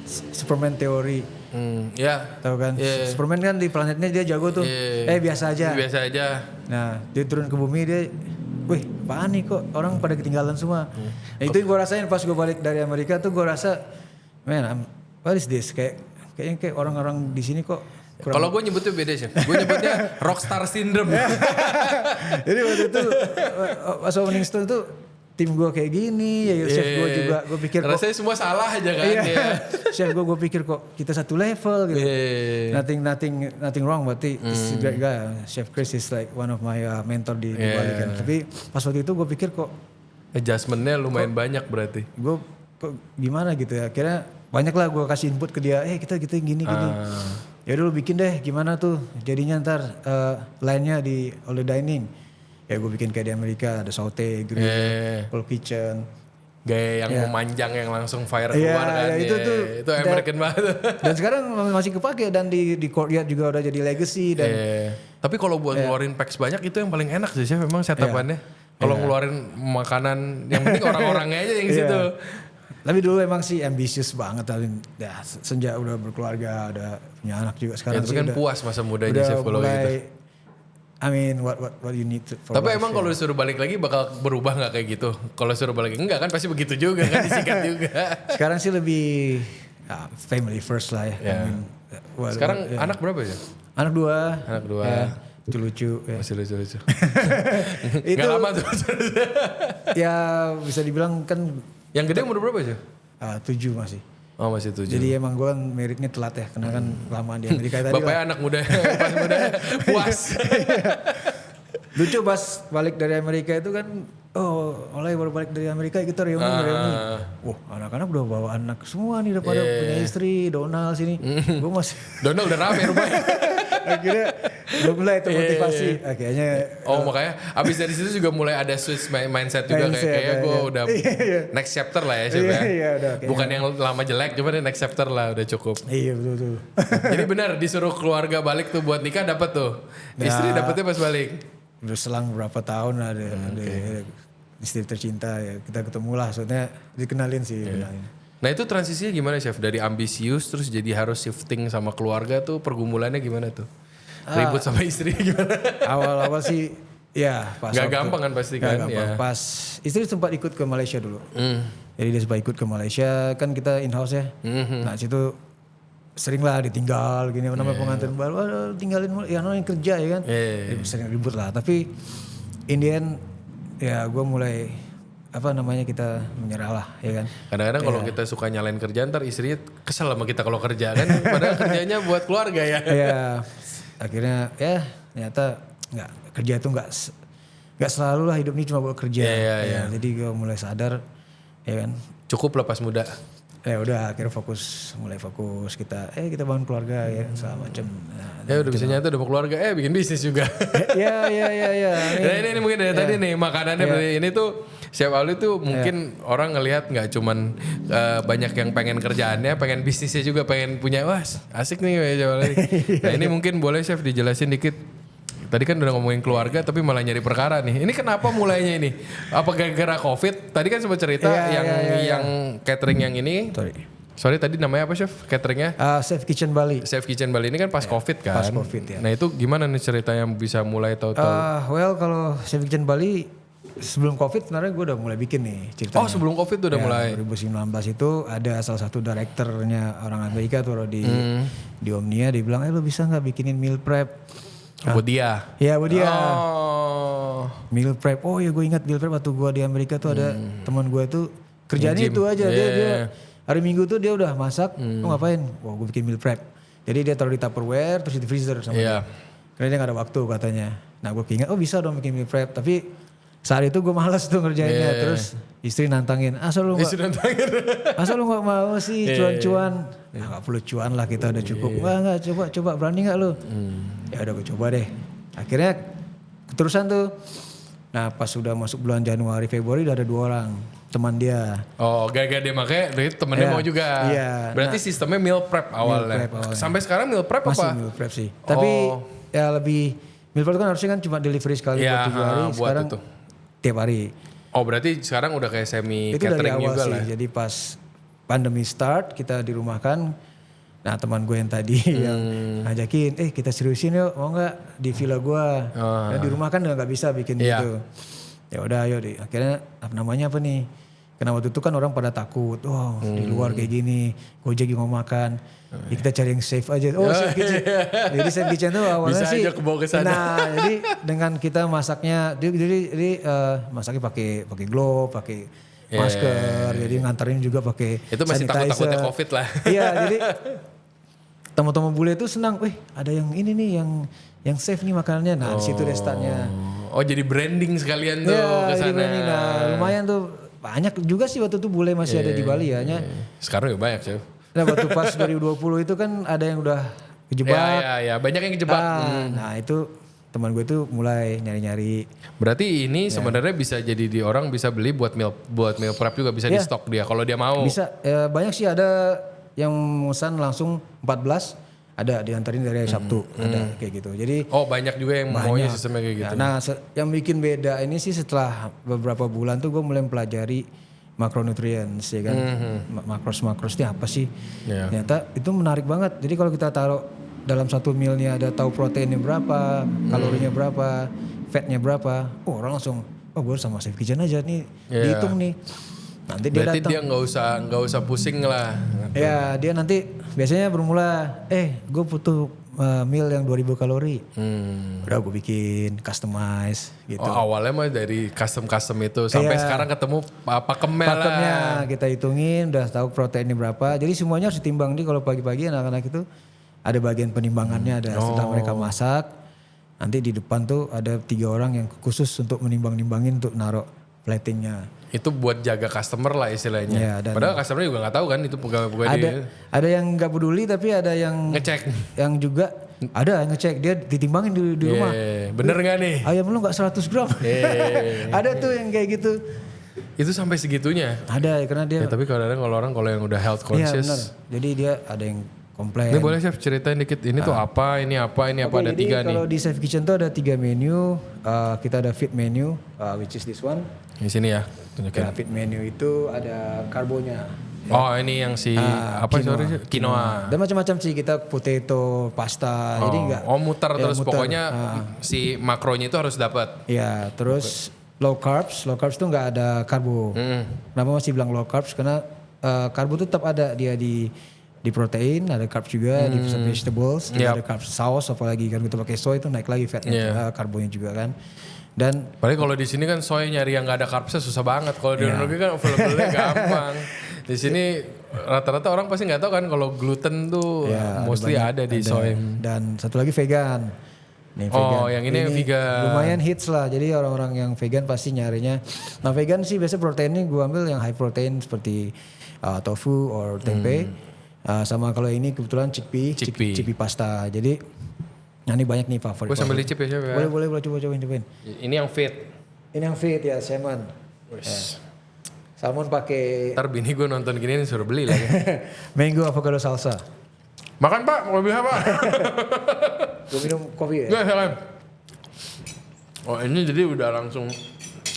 S2: Superman teori.
S1: Ya.
S2: Tahu kan? Superman kan di planetnya dia jago tuh. Biasa aja. Nah, dia turun ke bumi dia, wih, apaan nih kok orang pada ketinggalan semua. Nah, itu yang gue rasain pas gue balik dari Amerika tuh gue rasa, man, what is this? Kayaknya kayak orang-orang di sini kok.
S1: Kalau gue nyebutnya beda sih. Gue nyebutnya rockstar syndrome.
S2: Jadi waktu itu pas opening Stone tuh tim gue kayak gini, ya chef gue juga, gue pikir kok.
S1: Rasanya semua salah aja kan.
S2: Chef gue pikir kok kita satu level gitu. Nothing wrong, berarti this great guy. Chef Chris is like one of my mentor di Bali kan. Tapi pas waktu itu gue pikir kok.
S1: Adjustmentnya lumayan banyak berarti.
S2: Gue kok gimana gitu ya, akhirnya banyak lah gue kasih input ke dia, kita gini. Ya udah lu bikin deh gimana tuh jadinya ntar line-nya di all the dining. Ya gue bikin kayak di Amerika ada saute, grill, full kitchen.
S1: Gaya yang memanjang yang langsung fire keluar kan.
S2: Itu tuh
S1: itu American banget.
S2: Dan sekarang masih kepake dan di courtyard juga udah jadi legacy dan.
S1: Tapi kalau buat ngeluarin packs banyak itu yang paling enak sih memang setupannya. Kalau ngeluarin makanan yang penting orang-orangnya aja yang situ.
S2: Tapi dulu emang sih ambisius banget, ya sejak udah berkeluarga, udah punya anak juga sekarang.
S1: Itu kan puas masa mudanya chef kalau gitu.
S2: I mean what you need to for
S1: Tapi
S2: life,
S1: emang kalau disuruh balik lagi bakal berubah nggak kayak gitu? Kalau disuruh balik enggak kan pasti begitu juga kan disikat juga.
S2: Sekarang sih lebih family first lah ya.
S1: I mean, sekarang anak berapa ya?
S2: Anak dua. Itu lucu.
S1: Masih lucu.
S2: Itu
S1: gak lama tuh.
S2: Ya bisa dibilang kan.
S1: Yang gede umur berapa sih?
S2: 7 masih.
S1: Oh masih 7.
S2: Jadi emang gue kan meritnya telat ya, karena kan lamaan di Amerika tadi.
S1: Bapaknya anak muda, pas muda puas.
S2: Lucu pas balik dari Amerika itu kan, mulai baru balik dari Amerika kita reuni. Wah anak-anak udah bawa anak semua nih, udah pada punya istri, Donald sini. Gue masih.
S1: Donald udah rame rumahnya.
S2: Akhirnya belum mulai itu motivasi. Kayaknya.
S1: Makanya abis dari situ juga mulai ada switch mindset juga kayak gue udah next chapter lah ya coba. Bukan yang lama jelek, cuma next chapter lah udah cukup.
S2: Iya betul.
S1: Jadi benar disuruh keluarga balik tuh buat nikah dapat tuh. Istri dapetnya pas balik.
S2: Udah selang berapa tahun ada istri tercinta ya, kita ketemu lah, soalnya dikenalin sih.
S1: Nah itu transisinya gimana chef? Dari ambisius terus jadi harus shifting sama keluarga tuh pergumulannya gimana tuh? Ribut sama istri gimana?
S2: Awal-awal sih ya pas.
S1: Gak gampang kan pasti kan?
S2: Ya. Pas istri sempat ikut ke Malaysia dulu. Jadi dia sempat ikut ke Malaysia, kan kita in-house ya. Nah situ sering lah ditinggal gini, namanya pengantin baru, tinggalin ya namanya kerja ya kan. Sering ribut lah, tapi in the end ya gue mulai kita menyerah lah ya kan.
S1: Kadang-kadang kalau kita suka nyalain kerjaan ntar istrinya kesel sama kita kalau kerja kan. Padahal kerjanya buat keluarga ya.
S2: Iya. Akhirnya ya ternyata kerja itu nggak Gak selalu lah hidup ini cuma buat kerja.
S1: Iya.
S2: Jadi gue mulai sadar, ya kan.
S1: Cukup lepas muda.
S2: Ya udah akhirnya mulai fokus kita bangun keluarga ya segala macam.
S1: Ya udah bisa nyata udah mau keluarga bikin bisnis juga.
S2: Ya.
S1: Nah, ini mungkin dari tadi nih makanannya dari ini tuh Chef Alwi tuh mungkin orang ngelihat nggak cuman banyak yang pengen kerjaannya, pengen bisnisnya juga, pengen punya wah asik nih Chef Alwi. Nah ini mungkin boleh Chef dijelasin dikit. Tadi kan udah ngomongin keluarga tapi malah nyari perkara nih. Ini kenapa mulainya ini? Apa gara-gara COVID? Tadi kan sempat cerita yang catering yang ini. Sorry tadi namanya apa Chef cateringnya?
S2: Chef Kitchen Bali.
S1: Chef Kitchen Bali ini kan pas COVID kan?
S2: Pas COVID ya.
S1: Nah itu gimana nih cerita yang bisa mulai tahu-tahu?
S2: Well kalau Chef Kitchen Bali sebelum COVID sebenarnya gue udah mulai bikin nih ceritanya.
S1: Oh sebelum COVID tuh udah mulai?
S2: 2019 itu ada salah satu direkturnya orang Amerika tuh di Omnia. Dia bilang lu bisa gak bikinin meal prep?
S1: Buat dia?
S2: Iya buat dia.
S1: Oh.
S2: Meal prep. Oh ya gue ingat meal prep waktu gue di Amerika tuh ada teman gue tuh kerjaannya itu aja. Dia hari Minggu tuh dia udah masak. Lu ngapain? Wah gue bikin meal prep. Jadi dia taruh di Tupperware terus di freezer sama dia. Karena dia gak ada waktu katanya. Nah gue ingat bisa dong bikin meal prep. Tapi saat itu gue malas tuh ngerjainnya. Terus istri nantangin. Asal lu gak mau sih cuan-cuan. Nah, gak perlu cuan lah kita udah cukup. Enggak coba berani gak lu? Ya udah gue coba deh. Akhirnya keterusan tuh. Nah pas sudah masuk bulan Januari Februari udah ada 2 orang teman dia.
S1: Oh gara-gara dia makanya temennya mau juga.
S2: Iya.
S1: Berarti sistemnya meal prep awalnya. Sampai sekarang meal prep
S2: masih
S1: apa?
S2: Masih meal prep sih. Tapi ya lebih meal prep kan harusnya kan cuma delivery sekali buat 7 hari. Sekarang tiap hari.
S1: Oh berarti sekarang udah kayak semi
S2: itu
S1: catering
S2: dari awal
S1: juga
S2: sih.
S1: lah.
S2: Jadi pas pandemi start kita dirumahkan. Nah teman gue yang tadi yang ngajakin, kita seriusin yuk, mau nggak di villa gue? Nah, di rumah kan nggak bisa bikin gitu. Ya udah ayo deh. Akhirnya namanya apa nih? Karena waktu itu kan orang pada takut, di luar kayak gini, Gojek mau makan. Ya kita cari yang safe aja. Safe kitchen. Jadi safe kitchen tuh awalnya
S1: bisa
S2: sih.
S1: Bisa aja kebawa ke sana.
S2: Nah jadi dengan kita masaknya, jadi masaknya pakai glove, pakai masker, jadi nganterin juga pakai
S1: itu masih takut-takutnya COVID lah.
S2: Iya, jadi tamu-tamu bule itu senang, ada yang ini nih yang safe nih makanannya. Nah, di situ deh startnya.
S1: Oh, jadi branding sekalian tuh ke sana.
S2: Nah, lumayan tuh banyak juga sih waktu itu bule masih ada di Bali ya.
S1: Sekarang juga banyak sih.
S2: Nah, waktu pas 2020 itu kan ada yang udah kejebak.
S1: Iya, banyak yang kejebak.
S2: Nah, itu teman gue tuh mulai nyari-nyari.
S1: Berarti ini sebenarnya bisa jadi orang bisa beli buat meal prep juga bisa di stok dia kalau dia mau.
S2: Bisa, banyak sih ada yang pesan langsung 14 ada diantarin dari Sabtu ada kayak gitu. Jadi
S1: banyak juga yang maunya sistemnya kayak gitu.
S2: Nah, yang bikin beda ini sih setelah beberapa bulan tuh gue mulai mempelajari macronutrients ya kan. Makros itu apa sih? Ternyata itu menarik banget. Jadi kalau kita taruh dalam satu mealnya ada tahu proteinnya berapa, kalorinya berapa, fatnya berapa. Orang langsung, gue sama Chef Kitchen aja nih, dihitung nih. Nanti dia
S1: berarti
S2: datang.
S1: dia nggak usah pusing lah.
S2: Ya dia nanti biasanya bermula, gue butuh meal yang 2000 kalori. Udah gue bikin customize gitu.
S1: Awalnya mah dari custom itu sampai sekarang ketemu pakemnya
S2: kita hitungin, udah tahu proteinnya berapa. Jadi semuanya harus ditimbang nih kalau pagi-pagi anak-anak itu ada bagian penimbangannya ada setelah mereka masak. Nanti di depan tuh ada 3 orang yang khusus untuk menimbang-nimbangin untuk naruh platingnya.
S1: Itu buat jaga customer lah istilahnya.
S2: Ya,
S1: padahal customer juga nggak tahu kan itu pegawai
S2: ada yang nggak peduli tapi ada yang
S1: ngecek.
S2: Yang juga ada yang ngecek dia ditimbangin di rumah.
S1: Bener nggak nih?
S2: Ayam lu nggak 100 gram. Ada tuh yang kayak gitu.
S1: Itu sampai segitunya?
S2: Ada karena dia.
S1: Tapi kalau yang udah health conscious.
S2: Iya benar. Jadi dia ada yang komplain.
S1: Ini boleh Chef ceritain dikit. Ini tuh apa? Ini apa? Ini apa? Ada 3 nih.
S2: Kalau di Chef Kitchen tuh ada 3 menu. Kita ada fit menu, which is this one.
S1: Di sini ya. Tunjukin.
S2: Fit menu itu ada karbonya.
S1: Oh ini yang si quinoa.
S2: Dan macam-macam sih kita potato, pasta. Jadi enggak.
S1: Muter terus muter. Pokoknya si makronya itu harus dapat.
S2: Iya, terus low carbs. Low carbs tuh enggak ada karbo. Kenapa masih bilang low carbs? Karena karbo tuh tetap ada dia di protein, ada carbs juga di vegetables, ada carbs saus apalagi kan kita pakai soy itu naik lagi fatnya, karbonya juga kan. Dan
S1: paling kalau di sini kan soy nyari yang nggak ada carbsnya susah banget. Kalau di luar negeri kan available-nya gampang. Di sini rata-rata orang pasti nggak tahu kan kalau gluten tuh mostly ada di soy.
S2: Dan satu lagi vegan. Nih,
S1: Oh, yang ini vegan.
S2: Lumayan hits lah. Jadi orang-orang yang vegan pasti nyarinya. Nah, vegan sih biasanya proteinnya gue ambil yang high protein seperti tofu or tempe. Sama kalau ini kebetulan chickpea pasta. Jadi nah ini banyak nih favorit.
S1: Gue sambil icip ya chef ya.
S2: Boleh cobain.
S1: Ini yang fit.
S2: Ini yang fit ya, salmon. Salmon pakai
S1: Ntar bini gue nonton gini suruh beli lagi.
S2: mango avocado salsa.
S1: Makan pak, mau beli apa?
S2: Gue minum kopi ya.
S1: Gak silakan. Oh ini jadi udah langsung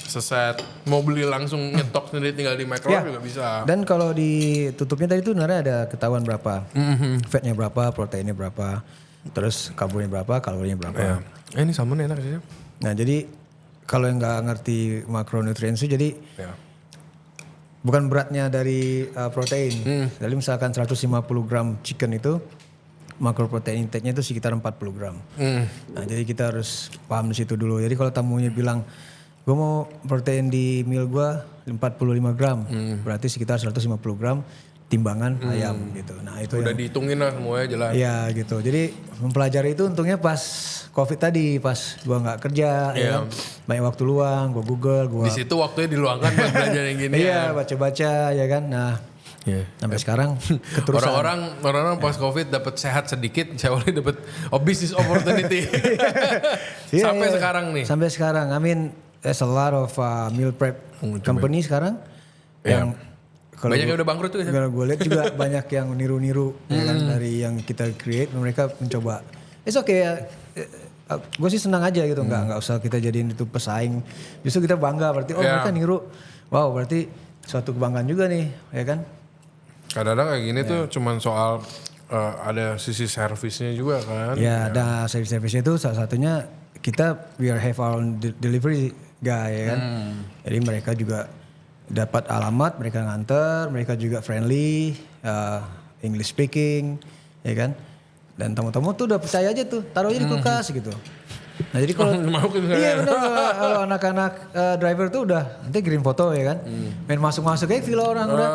S1: seset. Mau beli langsung nyetok sendiri tinggal di microwave juga bisa.
S2: Dan kalau ditutupnya tadi tuh sebenarnya ada ketahuan berapa. Fatnya berapa, proteinnya berapa. Terus karbonnya berapa, kalorinya berapa.
S1: Ini salmon enak sih.
S2: Nah jadi kalau yang nggak ngerti makronutrients itu jadi bukan beratnya dari protein. Jadi misalkan 150 gram chicken itu makroprotein intake-nya itu sekitar 40 gram. Nah jadi kita harus paham di situ dulu. Jadi kalau tamunya bilang gue mau protein di meal gue 45 gram, berarti sekitar 150 gram timbangan ayam gitu. Nah itu
S1: udah dihitungin lah semuanya jelas.
S2: Iya gitu. Jadi mempelajari itu untungnya pas COVID tadi, pas gua nggak kerja, ya kan? Banyak waktu luang, gua Google,
S1: Di situ waktunya diluangkan buat belajar yang gini.
S2: Iya, baca-baca ya kan. Nah, sampai sekarang keterusan.
S1: Orang-orang pas COVID dapat sehat sedikit, saya boleh dapat business opportunity. Sampai sekarang nih.
S2: Sampai sekarang, I mean, there's a lot of meal prep company sekarang yang
S1: banyak yang udah bangkrut tuh.
S2: Kalau gue lihat juga banyak yang niru-niru ya kan, dari yang kita create, mereka mencoba. It's okay ya. Gue sih senang aja gitu, nggak usah kita jadiin itu pesaing. Justru kita bangga berarti mereka niru. Wow, berarti suatu kebanggaan juga nih, ya kan?
S1: Kadang-kadang kayak gini tuh cuman soal ada sisi servisnya juga kan.
S2: Ya, ada servis-servisnya itu salah satunya kita have our own delivery guy ya kan. Jadi mereka juga dapat alamat, mereka nganter, mereka juga friendly, English speaking, ya kan. Dan tamu-tamu tuh udah percaya aja tuh, taruh aja di kulkas gitu. Nah jadi kalau iya benar, kalau anak-anak driver tuh udah nanti kirim foto ya kan, main masuk-masuk kayak villa orang udah.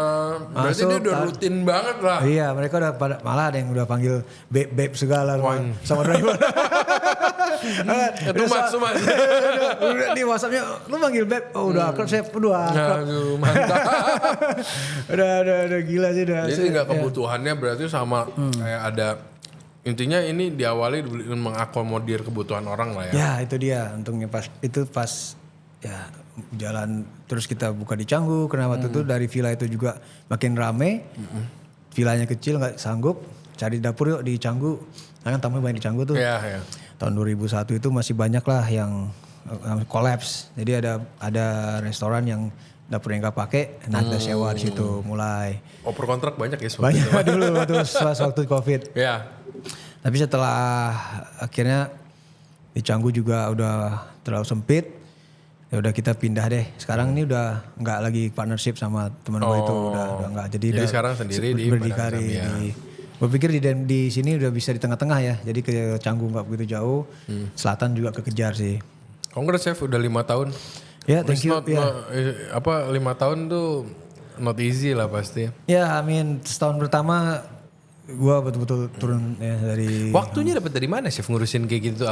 S1: Berarti dia udah rutin banget lah.
S2: Iya mereka udah malah ada yang udah panggil babe segala sama driver.
S1: Sumas.
S2: Udah di WhatsAppnya lu manggil beb, udah akrab saya, udah akrab.
S1: Aduh mantap.
S2: udah gila sih udah.
S1: Jadi nggak kebutuhannya berarti sama kayak ada. Intinya ini diawali dengan mengakomodir kebutuhan orang lah ya.
S2: Ya itu dia, untungnya pas ya jalan terus kita buka di Canggu. Karena waktu itu dari villa itu juga makin rame. Villanya kecil nggak sanggup, cari dapur yuk di Canggu. Nah, kan tamu banyak di Canggu tuh.
S1: Iya.
S2: Tahun 2001 itu masih banyak lah yang collapse. Jadi ada restoran yang dapurnya nggak pakai, nah kita sewa di situ mulai.
S1: Oper kontrak banyak ya?
S2: Banyak dulu waktu COVID.
S1: Iya.
S2: Tapi setelah akhirnya di Canggu juga udah terlalu sempit, ya udah kita pindah deh. Sekarang ini udah nggak lagi partnership sama teman gue itu, udah nggak. Jadi
S1: sekarang sendiri
S2: berdikari gue pikir di sini udah bisa di tengah-tengah ya. Jadi ke Canggu nggak begitu jauh, selatan juga kekejar sih.
S1: Congrats chef, udah 5 tahun.
S2: Ya, thank you.
S1: 5 tahun tuh not easy lah pasti.
S2: Ya, I mean setahun pertama gue betul-betul turun ya dari.
S1: Waktunya dapat dari mana chef ngurusin kayak gitu?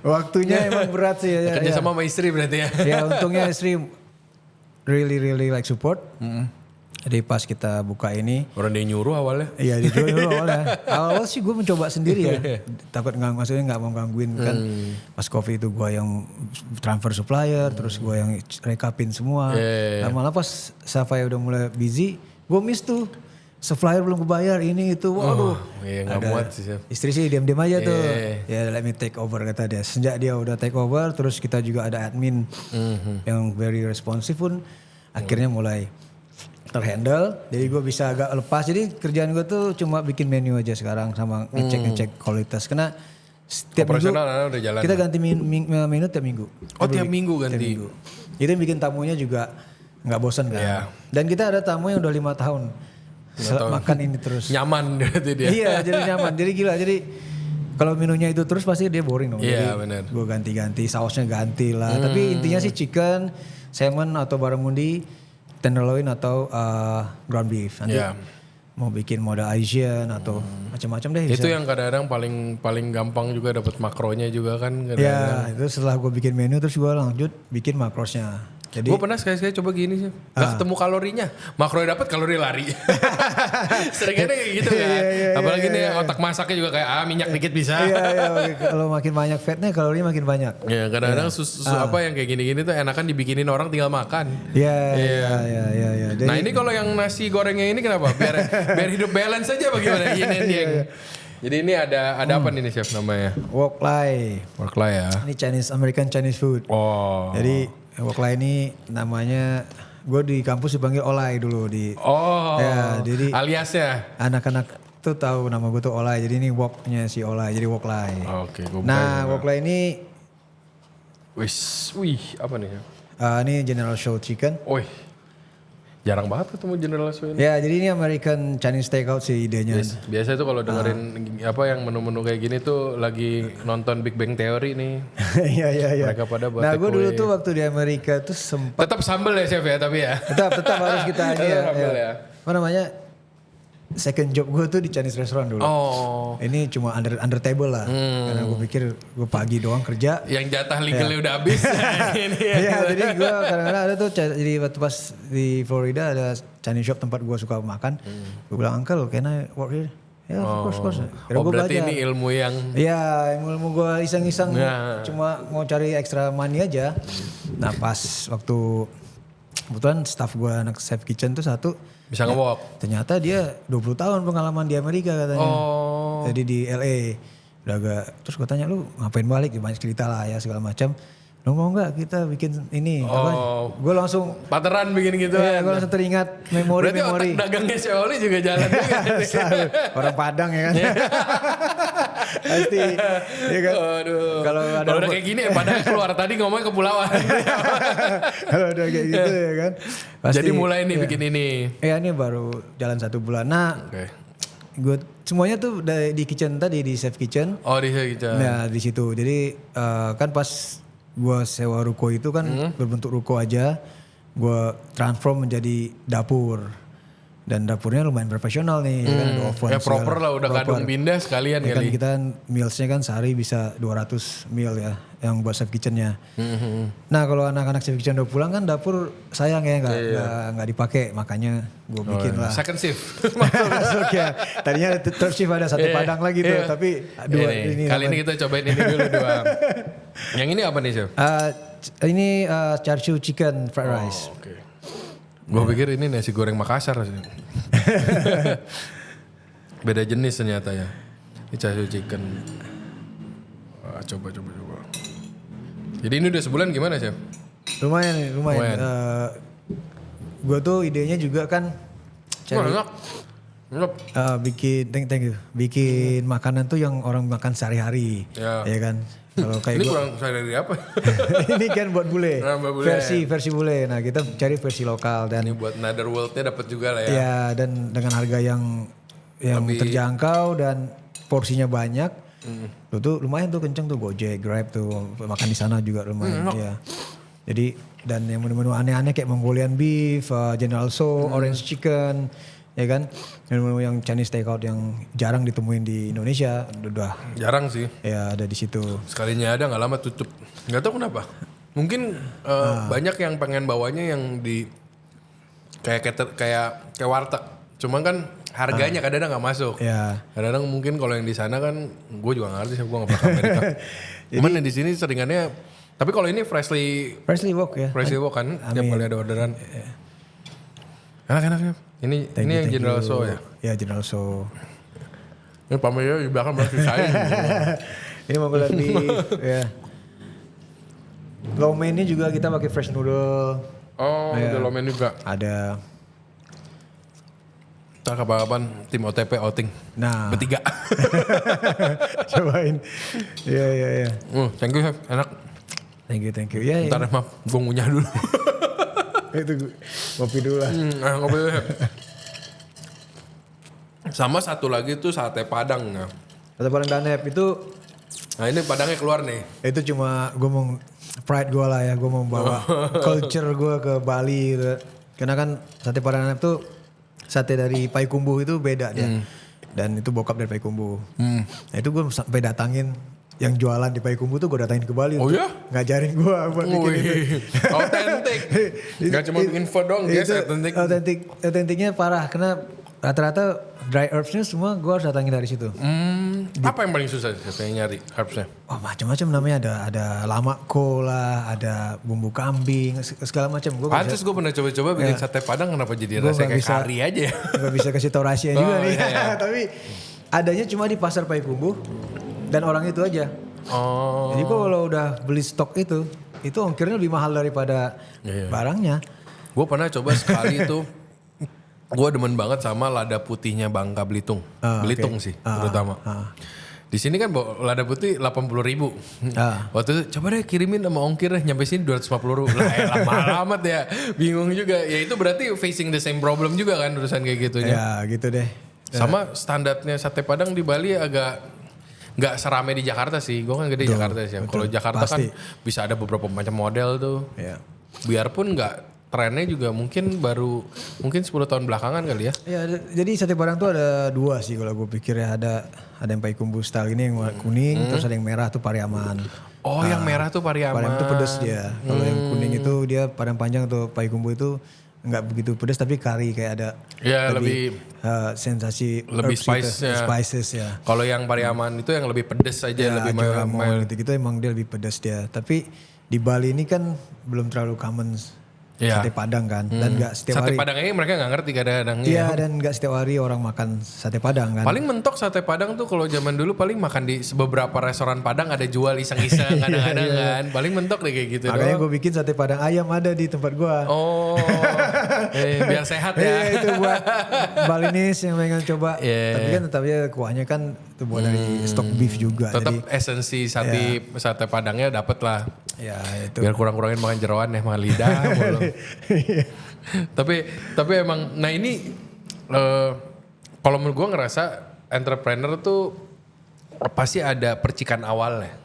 S2: Waktunya emang berat sih ya.
S1: Kerja sama istri berarti ya?
S2: Ya untungnya istri really like support. Jadi pas kita buka ini.
S1: Orang dia nyuruh awalnya?
S2: Iya dia nyuruh awalnya. Awal sih gue mencoba sendiri ya. Takut maksudnya gak mau gangguin kan. Pas COVID itu gue yang transfer supplier. Terus gue yang rekapin semua. Nah, malah pas Safaya udah mulai busy. Gue miss tuh. Supplier belum kebayar ini itu. Waduh.
S1: Iya gak muat sih.
S2: Istri sih diam-diam aja tuh. Ya let me take over kata dia. Sejak dia udah take over. Terus kita juga ada admin yang very responsive pun. Akhirnya mulai terhandle, jadi gue bisa agak lepas. Jadi kerjaan gue tuh cuma bikin menu aja sekarang sama ngecek kualitas. Karena setiap minggu
S1: udah jalan
S2: kita ganti menu tiap minggu.
S1: Oh tiap minggu ganti.
S2: Tiap minggu. Jadi bikin tamunya juga nggak bosan kan. Yeah. Dan kita ada tamu yang udah 5 tahun makan ini terus.
S1: Nyaman berarti dia.
S2: Iya jadi nyaman. Jadi gila. Jadi kalau menunya itu terus pasti dia boring dong.
S1: Iya benar.
S2: Gue ganti-ganti, sausnya ganti lah. Tapi intinya sih chicken, salmon atau barramundi, tenderloin atau ground beef. Nanti mau bikin model Asian atau macam-macam deh.
S1: Itu
S2: bisa.
S1: yang kadang-kadang paling gampang juga dapat makronya juga kan.
S2: Ya itu setelah gue bikin menu terus gue lanjut bikin makrosnya. Jadi
S1: Gue pernah sekali-sekali coba gini sih, gak ketemu kalorinya, makronya dapat, kalori lari. Seringnya kayak gitu kan. Apalagi nih otak masaknya juga kayak minyak dikit bisa.
S2: Iya, kalau makin banyak fatnya kalorinya makin banyak.
S1: Ya kadang-kadang susu apa yang kayak gini-gini tuh enakan dibikinin orang tinggal makan.
S2: Iya.
S1: Nah ini kalau yang nasi gorengnya ini kenapa? Biar hidup balance aja bagaimana? Jadi ini ada apa nih chef namanya?
S2: Wok Lai.
S1: Wok Lai ya.
S2: Ini American Chinese food.
S1: Oh.
S2: Jadi Wok Lai ini namanya, gue di kampus dipanggil Olai dulu ya, jadi
S1: aliasnya.
S2: Anak-anak tuh tahu nama gue tuh Olai. Jadi ini woknya si Olai, jadi Wok Lai.
S1: Oke.
S2: Nah Wok Lai ini,
S1: wih apa nih?
S2: Ini General Tso chicken.
S1: Wih. Jarang banget ketemu General Tso ini.
S2: Ya, jadi ini American Chinese takeout sih idenya.
S1: Biasa tuh kalau dengerin apa yang menu-menu kayak gini tuh lagi nonton Big Bang Theory nih.
S2: Iya.
S1: Mereka pada buat
S2: Nah, gue dulu tuh waktu di Amerika tuh sempat.
S1: Tetap sambel ya chef ya tapi ya.
S2: Tetap harus kita ini ya.
S1: Ya.
S2: Apa namanya? Second job gue tuh di Chinese restaurant dulu.
S1: Oh.
S2: Ini cuma under table lah. Karena gue pikir gue pagi doang kerja.
S1: Yang jatah legalnya udah habis.
S2: Iya, jadi gue kadang-kadang ada tuh, jadi waktu pas di Florida ada Chinese shop tempat gue suka makan. Gue bilang, "Uncle, can I work here?" Ya, of course.
S1: Oh, berarti ini ilmu yang...
S2: Iya, ilmu gue iseng-iseng cuma mau cari extra money aja. Nah pas waktu kebetulan staff gue anak chef kitchen tuh satu
S1: bisa nge-walk.
S2: Ternyata dia 20 tahun pengalaman di Amerika katanya.
S1: Oh.
S2: Jadi di LA. Udah agak, terus gue tanya lu ngapain balik? Ya, banyak cerita lah ya segala macam. Lu mau nggak kita bikin ini? Gue langsung
S1: pateran bikin gitu
S2: ya,
S1: kan.
S2: gue langsung teringat memori.
S1: Berarti otak dagangnya si Oli juga jalan juga.
S2: Orang Padang ya kan. Pasti. Ya kan?
S1: Kalau udah kayak gini Padang keluar tadi ngomongnya kepulauan.
S2: Kalau udah kayak gitu ya kan.
S1: Pasti, jadi mulai nih bikin ini.
S2: Ya ini baru jalan 1 bulan. Nah, gue semuanya tuh di kitchen tadi, di chef kitchen.
S1: Oh di chef kitchen.
S2: Nah di situ. Jadi kan pas gue sewa ruko itu kan berbentuk ruko aja. Gue transform menjadi dapur. Dan dapurnya lumayan profesional nih. Kan ada oven.
S1: Ya proper lah, udah kadung pindah sekalian
S2: ya
S1: kali.
S2: Kan kita mealsnya kan sehari bisa 200 meal ya. Yang buat chef kitchennya. Nah kalau anak-anak chef kitchen udah pulang kan dapur sayang ya nggak dipakai. Makanya gue bikin lah.
S1: Second shift.
S2: Masuk ya. Tadinya third shift ada sate padang lagi tuh. Tapi dua ini.
S1: Kali ini kita cobain ini dulu dua. Yang ini apa nih chef?
S2: Ini char siu chicken fried rice.
S1: Okay. Gue pikir ini nasi goreng Makassar sih. Beda jenis ternyata ya. Ini char siu chicken. Coba. Jadi ini udah sebulan gimana chef?
S2: Lumayan. Gue tuh idenya juga kan cari thank you. Bikin makanan tuh yang orang makan sehari-hari. Ya kan. Kalau kayak
S1: ini kurang sehari-hari apa?
S2: Ini kan buat bule. Versi bule. Nah, kita cari versi lokal dan
S1: ini buat another world-nya dapat juga lah ya.
S2: Ya, dan dengan harga yang terjangkau dan porsinya banyak. Tuh lumayan tuh kenceng tuh Gojek, Grab tuh makan di sana juga lumayan ya. Jadi dan yang menu-menu aneh-aneh kayak Mongolian beef, General Tso, orange chicken, ya kan. Menu-menu yang Chinese takeout yang jarang ditemuin di Indonesia udah
S1: jarang sih.
S2: Ya ada di situ.
S1: Sekalinya ada nggak lama tutup. Nggak tahu kenapa. Mungkin banyak yang pengen bawanya yang di kayak warteg. Cuma kan harganya kadang-kadang nggak masuk.
S2: Ya.
S1: Kadang-kadang mungkin kalau yang di sana kan gue juga nggak ngerti sih, gue nggak pernah ke Amerika. Cuman yang di sini seringannya. Tapi kalau ini freshly
S2: wok ya.
S1: Freshly wok kan. Tiap kali ada orderan. Enak-enak ya. Ini yang General Tso ya?
S2: Ya General Tso.
S1: Ini pamernya di belakang masih sayang.
S2: Ini Mongolian beef ya. Lo mainnya juga kita pakai fresh noodle.
S1: Oh, ada lo main juga.
S2: Ada.
S1: Ntar kapan-kapan tim OTP outing.
S2: Nah.
S1: Bertiga.
S2: Cobain. Iya.
S1: Thank you, enak.
S2: Thank you. Ya,
S1: ntar maaf, gue ngunyah dulu.
S2: Itu ngopi dulu lah.
S1: Ngopi dulu. Sama satu lagi tuh sate Padang.
S2: Sate Padang Danep itu.
S1: Nah ini Padangnya keluar nih.
S2: Itu cuma gue mau pride gue lah ya. Gue mau bawa culture gue ke Bali gitu. Karena kan sate Padang Danep tuh sate dari Payakumbuh itu beda dia. Dan itu bokap dari Payakumbuh. Nah itu gue sampai datangin yang jualan di Payakumbuh tuh gue datangin ke Bali untuk ngajarin gue buat bikin itu.
S1: Autentik. Gak cuma bikin info dong, guys,
S2: Autentiknya parah karena rata-rata dry herbsnya semua gue harus datangin dari situ.
S1: Apa yang paling susah katanya nyari herbsnya?
S2: Oh macam-macam namanya, ada lamako lah, ada bumbu kambing, segala macam.
S1: Pantes gue pernah coba-coba bikin sate Padang, kenapa jadi rasanya kayak kari aja ya?
S2: Gak bisa kasih tau rahasia juga nih. Tapi adanya cuma di pasar Payakumbuh dan orang itu aja. Jadi kalau udah beli stok itu ongkirnya lebih mahal daripada barangnya.
S1: Gue pernah coba sekali tuh. Gue demen banget sama lada putihnya Bangka Belitung. Belitung sih terutama. Di sini kan lada putih 80.000. Waktu itu coba deh kirimin sama ongkirnya nyampe sini 250.000. Lah lama amat ya. Bingung juga. Ya itu berarti facing the same problem juga kan urusan kayak gitunya.
S2: Ya gitu deh.
S1: Sama standarnya sate Padang di Bali agak nggak serame di Jakarta sih. Gue kan gede di Jakarta sih. Kalau Jakarta kan bisa ada beberapa macam model tuh. Biarpun nggak trennya juga mungkin 10 tahun belakangan kali ya.
S2: Ya jadi sate Padang tuh ada 2 sih kalau gue pikir ya. Ada yang Payakumbuh style ini yang warna kuning, terus ada yang merah tuh Pariaman.
S1: Yang merah tuh Pariaman.
S2: Pariaman tuh pedes dia. Kalau yang kuning itu dia Padang panjang tuh Payakumbuh itu nggak begitu pedes tapi kari kayak ada lebih sensasi
S1: lebih
S2: spices ya.
S1: Kalau yang Pariaman itu yang lebih pedes aja, lebih mild.
S2: Gitu emang dia lebih pedes dia. Tapi di Bali ini kan belum terlalu common sate Padang kan, dan nggak setiap hari.
S1: Sate Padang ini mereka nggak ngerti kadang-kadang.
S2: Iya, dan nggak setiap hari orang makan sate Padang kan.
S1: Paling mentok sate Padang tuh kalau zaman dulu paling makan di beberapa restoran Padang ada jual iseng-iseng kadang-kadang kan. Paling mentok deh kayak gitu.
S2: Makanya gue bikin sate Padang ayam ada di tempat gue.
S1: Biar sehat ya.
S2: Itu buat Balinis yang pengen coba. Tapi kan tetapnya kuahnya kan itu buat dari stok beef juga.
S1: Tetap esensi sate Padangnya dapet lah.
S2: Ya itu.
S1: Biar kurang-kurangin makan jeroan ya, makan lidah mulu. tapi emang, nah ini kalau menurut gue ngerasa entrepreneur tuh pasti ada percikan awalnya.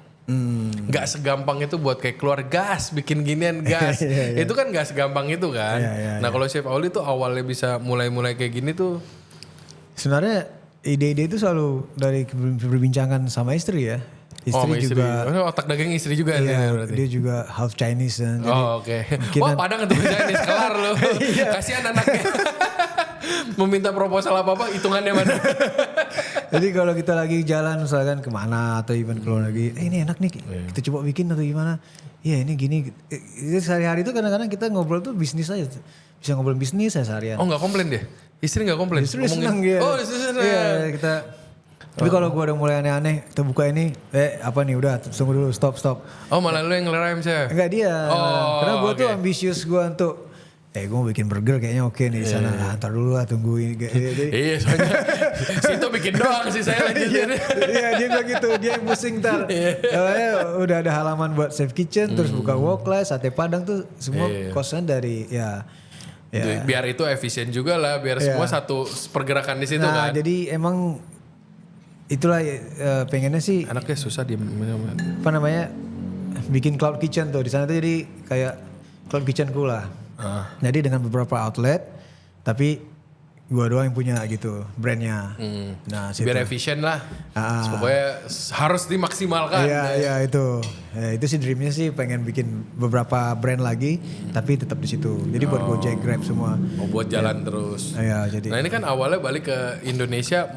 S1: Gak segampang itu buat kayak keluar gas, bikin ginian gas. Itu kan gak segampang itu kan. Nah kalau Chef Auli tuh awalnya bisa mulai-mulai kayak gini tuh.
S2: Sebenarnya ide-ide itu selalu dari perbincangan sama istri ya. Istri juga.
S1: Otak daging istri juga
S2: berarti. Dia juga half Chinese. Jadi
S1: oke. Wah Padang itu Chinese kelar loh. Kasihan anaknya. Meminta proposal apa-apa hitungannya mana.
S2: Jadi kalau kita lagi jalan misalkan kemana atau even keluar lagi. Ini enak nih kita coba bikin atau gimana. Iya ini gini. Sehari-hari itu kadang-kadang kita ngobrol tuh bisnis aja. Bisa ngobrol bisnis ya seharian.
S1: Gak komplain dia? Istri gak komplain?
S2: Istri senang ya.
S1: Istri senang.
S2: Iya kita. Tapi kalau gue udah mulai aneh-aneh, kita buka ini, apa nih udah tunggu dulu, stop.
S1: Malah lu yang ngerem sih?
S2: Enggak dia, karena gue tuh ambisius gue untuk, gue mau bikin burger kayaknya oke nih di sana, ntar dulu lah tungguin.
S1: Iya soalnya situ bikin doang sih saya lanjutin.
S2: Iya dia bilang gitu, dia yang pusing ntar. Soalnya udah ada halaman buat Safe Kitchen, terus buka wok lah, sate Padang tuh semua kosnya dari
S1: biar itu efisien juga lah, biar semua satu pergerakan di situ kan.
S2: Jadi emang itulah pengennya sih
S1: anaknya susah dia
S2: apa namanya bikin cloud kitchen tuh di sana tuh jadi kayak cloud kitchenku lah. Jadi dengan beberapa outlet tapi gua doang yang punya gitu brandnya. Nah situ.
S1: Biar efisien lah. Pokoknya harus dimaksimalkan.
S2: Iya itu. Itu sih dreamnya sih pengen bikin beberapa brand lagi tapi tetap di situ. Jadi buat Gojek, Grab semua.
S1: Buat jalan terus.
S2: Jadi.
S1: Nah ini kan awalnya balik ke Indonesia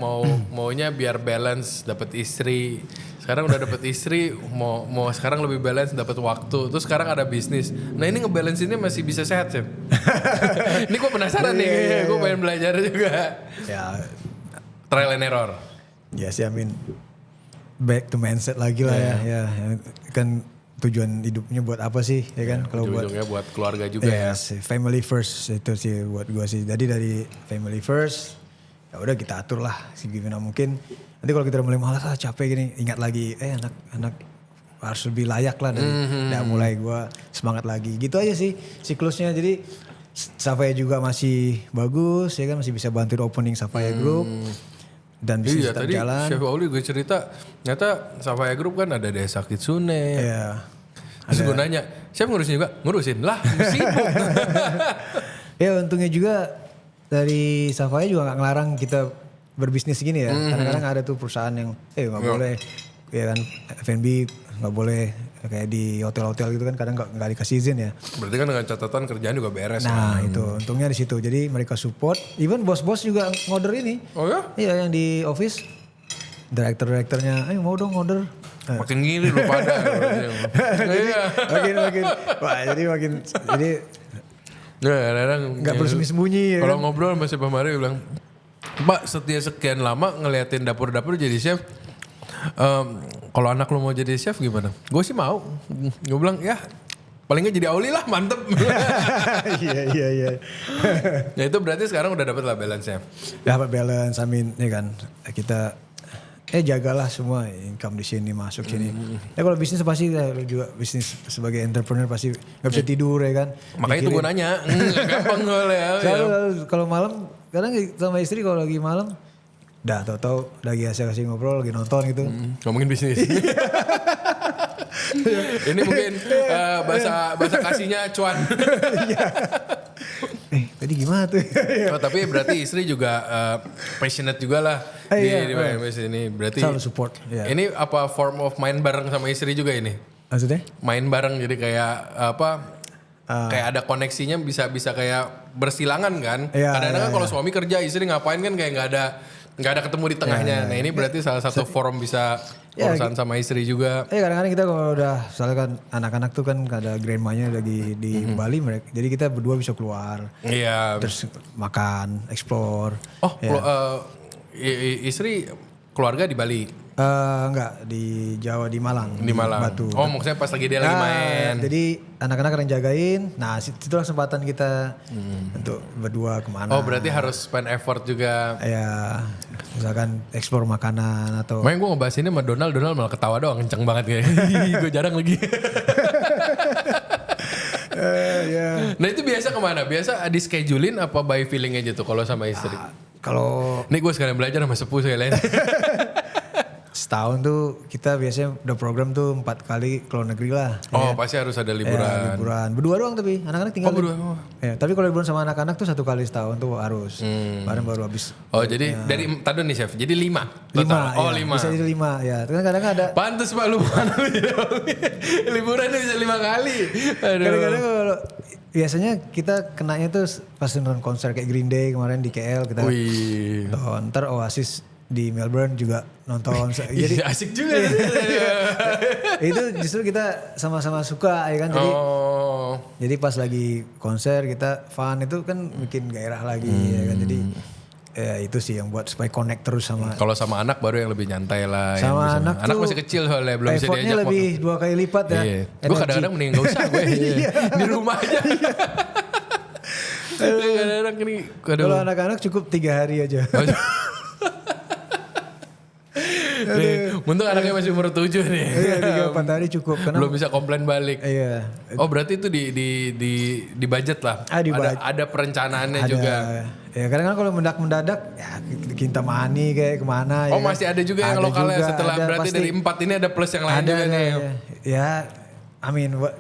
S1: maunya biar balance, dapat istri. Sekarang udah dapet istri, mau sekarang lebih balance, dapat waktu. Terus sekarang ada bisnis. Nah ini ngebalance ini masih bisa sehat sih. Ini gue penasaran nih, gue pengen belajar juga.
S2: Ya,
S1: trial and error.
S2: Ya sih, back to mindset lagi lah ya. Kan tujuan hidupnya buat apa sih, ya kan? Kalau
S1: buat keluarga juga ya.
S2: Family first itu sih buat gue sih. Jadi dari family first, ya udah kita atur lah segimana mungkin. Nanti kalau kita udah mulai malas capek gini, ingat lagi anak harus lebih layak lah dari mulai gue semangat lagi. Gitu aja sih siklusnya. Jadi Safaya juga masih bagus ya kan, masih bisa bantu opening Safaya Group dan bisa tetap
S1: tadi
S2: jalan.
S1: Chef Auli gue cerita ternyata Safaya Group kan ada Desa Kitsune.
S2: Iya.
S1: Terus gue nanya, Chef ngurusin juga? Ngurusin lah, sibuk.
S2: Ya untungnya juga dari Safaya juga gak ngelarang kita berbisnis gini ya. Kadang-kadang ada tuh perusahaan yang nggak boleh, ya kan F&B nggak boleh kayak di hotel-hotel gitu kan kadang nggak dikasih izin ya.
S1: Berarti kan dengan catatan kerjaan juga beres.
S2: Nah itu untungnya di situ. Jadi mereka support. Even bos-bos juga ngorder ini.
S1: Oh ya?
S2: Iya yang di office. Direkturnya, ayo mau dong order.
S1: Makin gini lu pada.
S2: makin. Wah jadi
S1: kadang
S2: nggak bersembunyi-sembunyi. Ya
S1: kalau
S2: kan?
S1: ngobrol sama Chef Mario bilang, Pak sekian lama ngeliatin dapur-dapur jadi chef. Kalau anak lu mau jadi chef gimana? Gue sih mau. Gue bilang ya paling nggak jadi Auli lah, mantep.
S2: Iya.
S1: Ya itu berarti sekarang udah dapet lah balance-nya.
S2: Dapat balance, amin. Ya kan kita jagalah semua income di sini masuk sini. Ya kalau bisnis pasti juga bisnis sebagai entrepreneur pasti nggak bisa tidur ya kan.
S1: Makanya itu gue nanya, gampang soalnya ya.
S2: Selalu kalau malam kadang sama istri kalau lagi malam, tahu-tahu lagi asik-asik ngobrol lagi nonton gitu.
S1: Ngomongin bisnis. Ini mungkin bahasa kasihnya cuan.
S2: Tadi gimana tuh?
S1: Oh, tapi berarti istri juga passionate juga lah di BMS ini. Berarti
S2: selalu support. Ya.
S1: Ini apa form of main bareng sama istri juga ini?
S2: Maksudnya?
S1: Main bareng jadi kayak kayak ada koneksinya bisa kayak bersilangan kan? Kadang-kadang kan kalau suami kerja istri ngapain kan kayak nggak ada ketemu di tengahnya. Nah ini berarti salah satu forum bisa urusan sama istri juga.
S2: Kadang-kadang kita kalau udah soalnya kan anak-anak tuh kan ada grandmanya lagi di Bali mereka. Jadi kita berdua bisa keluar.
S1: Iya.
S2: Terus makan, explore.
S1: Oh, istri keluarga di Bali?
S2: Enggak, di Jawa, di Malang.
S1: Di Malang.
S2: Batu.
S1: Oh maksudnya pas lagi dia lagi main.
S2: Jadi anak-anak yang jagain. Nah situlah kesempatan kita untuk berdua kemana.
S1: Oh berarti harus spend effort juga.
S2: Ya misalkan explore makanan atau.
S1: Makanya gue ngebahas ini sama Donald malah ketawa doang kenceng banget kayak. Gue jarang lagi. Nah itu biasa kemana? Biasa di schedulein apa by feeling aja tuh kalau sama istri?
S2: Kalau
S1: Nih gue sekalian belajar sama sepuh sekalian.
S2: setahun tuh kita biasanya udah program tuh 4 kali ke luar negeri lah.
S1: Oh pasti harus ada liburan.
S2: Liburan. Berdua doang tapi anak-anak tinggal.
S1: Berdua.
S2: Tapi kalau liburan sama anak-anak tuh 1 kali setahun tuh harus. Baru habis.
S1: Oh jadi dari tadi nih chef, jadi 5 total.
S2: 5.
S1: Oh 5.
S2: Bisa jadi 5 ya. Terus kadang-kadang ada.
S1: Pantes Pak lu liburannya bisa 5 kali. Aduh.
S2: Kadang-kadang kalau biasanya kita kenanya tuh pas nonton konser kayak Green Day kemarin di KL kita.
S1: Wih.
S2: Ntar Oasis di Melbourne juga nonton. Jadi
S1: asik juga.
S2: Itu justru kita sama-sama suka ya kan. Jadi pas lagi konser kita fun itu kan bikin gairah lagi ya kan. Jadi itu sih yang buat supaya connect terus sama.
S1: Kalau sama anak baru yang lebih nyantai lah.
S2: Sama anak tuh
S1: masih kecil soalnya belum bisa diajak.
S2: Effortnya lebih 2 kali lipat ya.
S1: Gue kadang-kadang mending gak usah gue. Di rumah aja. Kadang-kadang ini.
S2: Kalau anak-anak cukup 3 hari aja.
S1: Untung anaknya masih umur 7 nih.
S2: Iya 3-4 hari cukup.
S1: Belum bisa komplain balik.
S2: Iya.
S1: Oh berarti itu di budget lah. Ada perencanaannya juga.
S2: Ya kadang-kadang kalau mendadak ya Kinta Mani kayak kemana.
S1: Oh ya masih ada juga yang lokalnya juga, setelah berarti dari 4 ini ada plus yang lain juga nih.
S2: Ya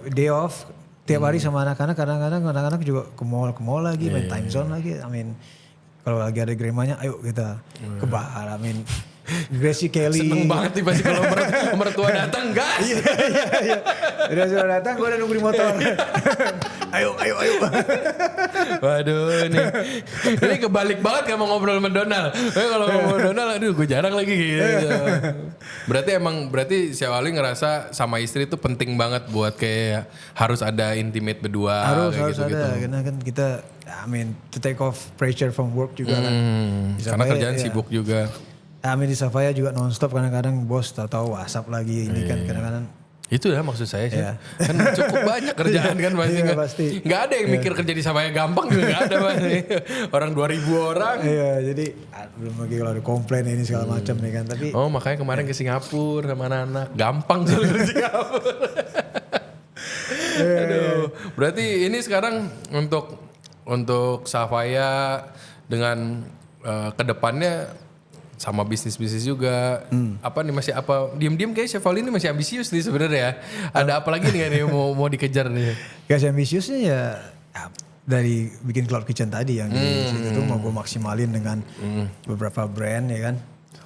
S2: day off tiap hari sama anak-anak. Kadang-kadang anak-anak juga ke mall lagi main time zone lagi. Kalau lagi ada gremanya ayo kita ke bar. Gracie Kelly.
S1: Seneng banget nih pasti kalau mertua datang gas.
S2: Iya. Udah sudah datang gue udah nunggu di motor. ayo.
S1: Waduh ini kebalik banget gak mau ngobrol sama Donald. Kalau ngobrol sama Donald aduh gue jarang lagi gitu. Berarti si Wali ngerasa sama istri itu penting banget buat kayak harus ada intimate berdua.
S2: Harus ada karena kan kita to take off pressure from work juga kan.
S1: Karena kerjaan sibuk juga.
S2: Di Safaya juga nonstop kadang-kadang bos tahu WhatsApp lagi ini kan kadang-kadang.
S1: Itu ya maksud saya sih. Kan cukup banyak kerjaan kan pasti.
S2: Pasti.
S1: Nggak ada yang mikir kerja di Safaya gampang juga nggak ada pasti. Orang 2.000 orang.
S2: Iya jadi belum lagi kalau ada komplain ini segala macam nih kan. Tapi
S1: makanya kemarin ke Singapura sama anak-anak gampang soalnya ke Singapura. Aduh. Berarti ini sekarang untuk Safaya dengan kedepannya sama bisnis juga apa nih masih apa diam-diam kayak Chef Wali ini masih ambisius nih sebenarnya ya. Ada apa lagi nih mau dikejar nih?
S2: Gak ambisiusnya ya dari bikin cloud kitchen tadi yang di situ tuh mau gue maksimalin dengan beberapa brand ya kan.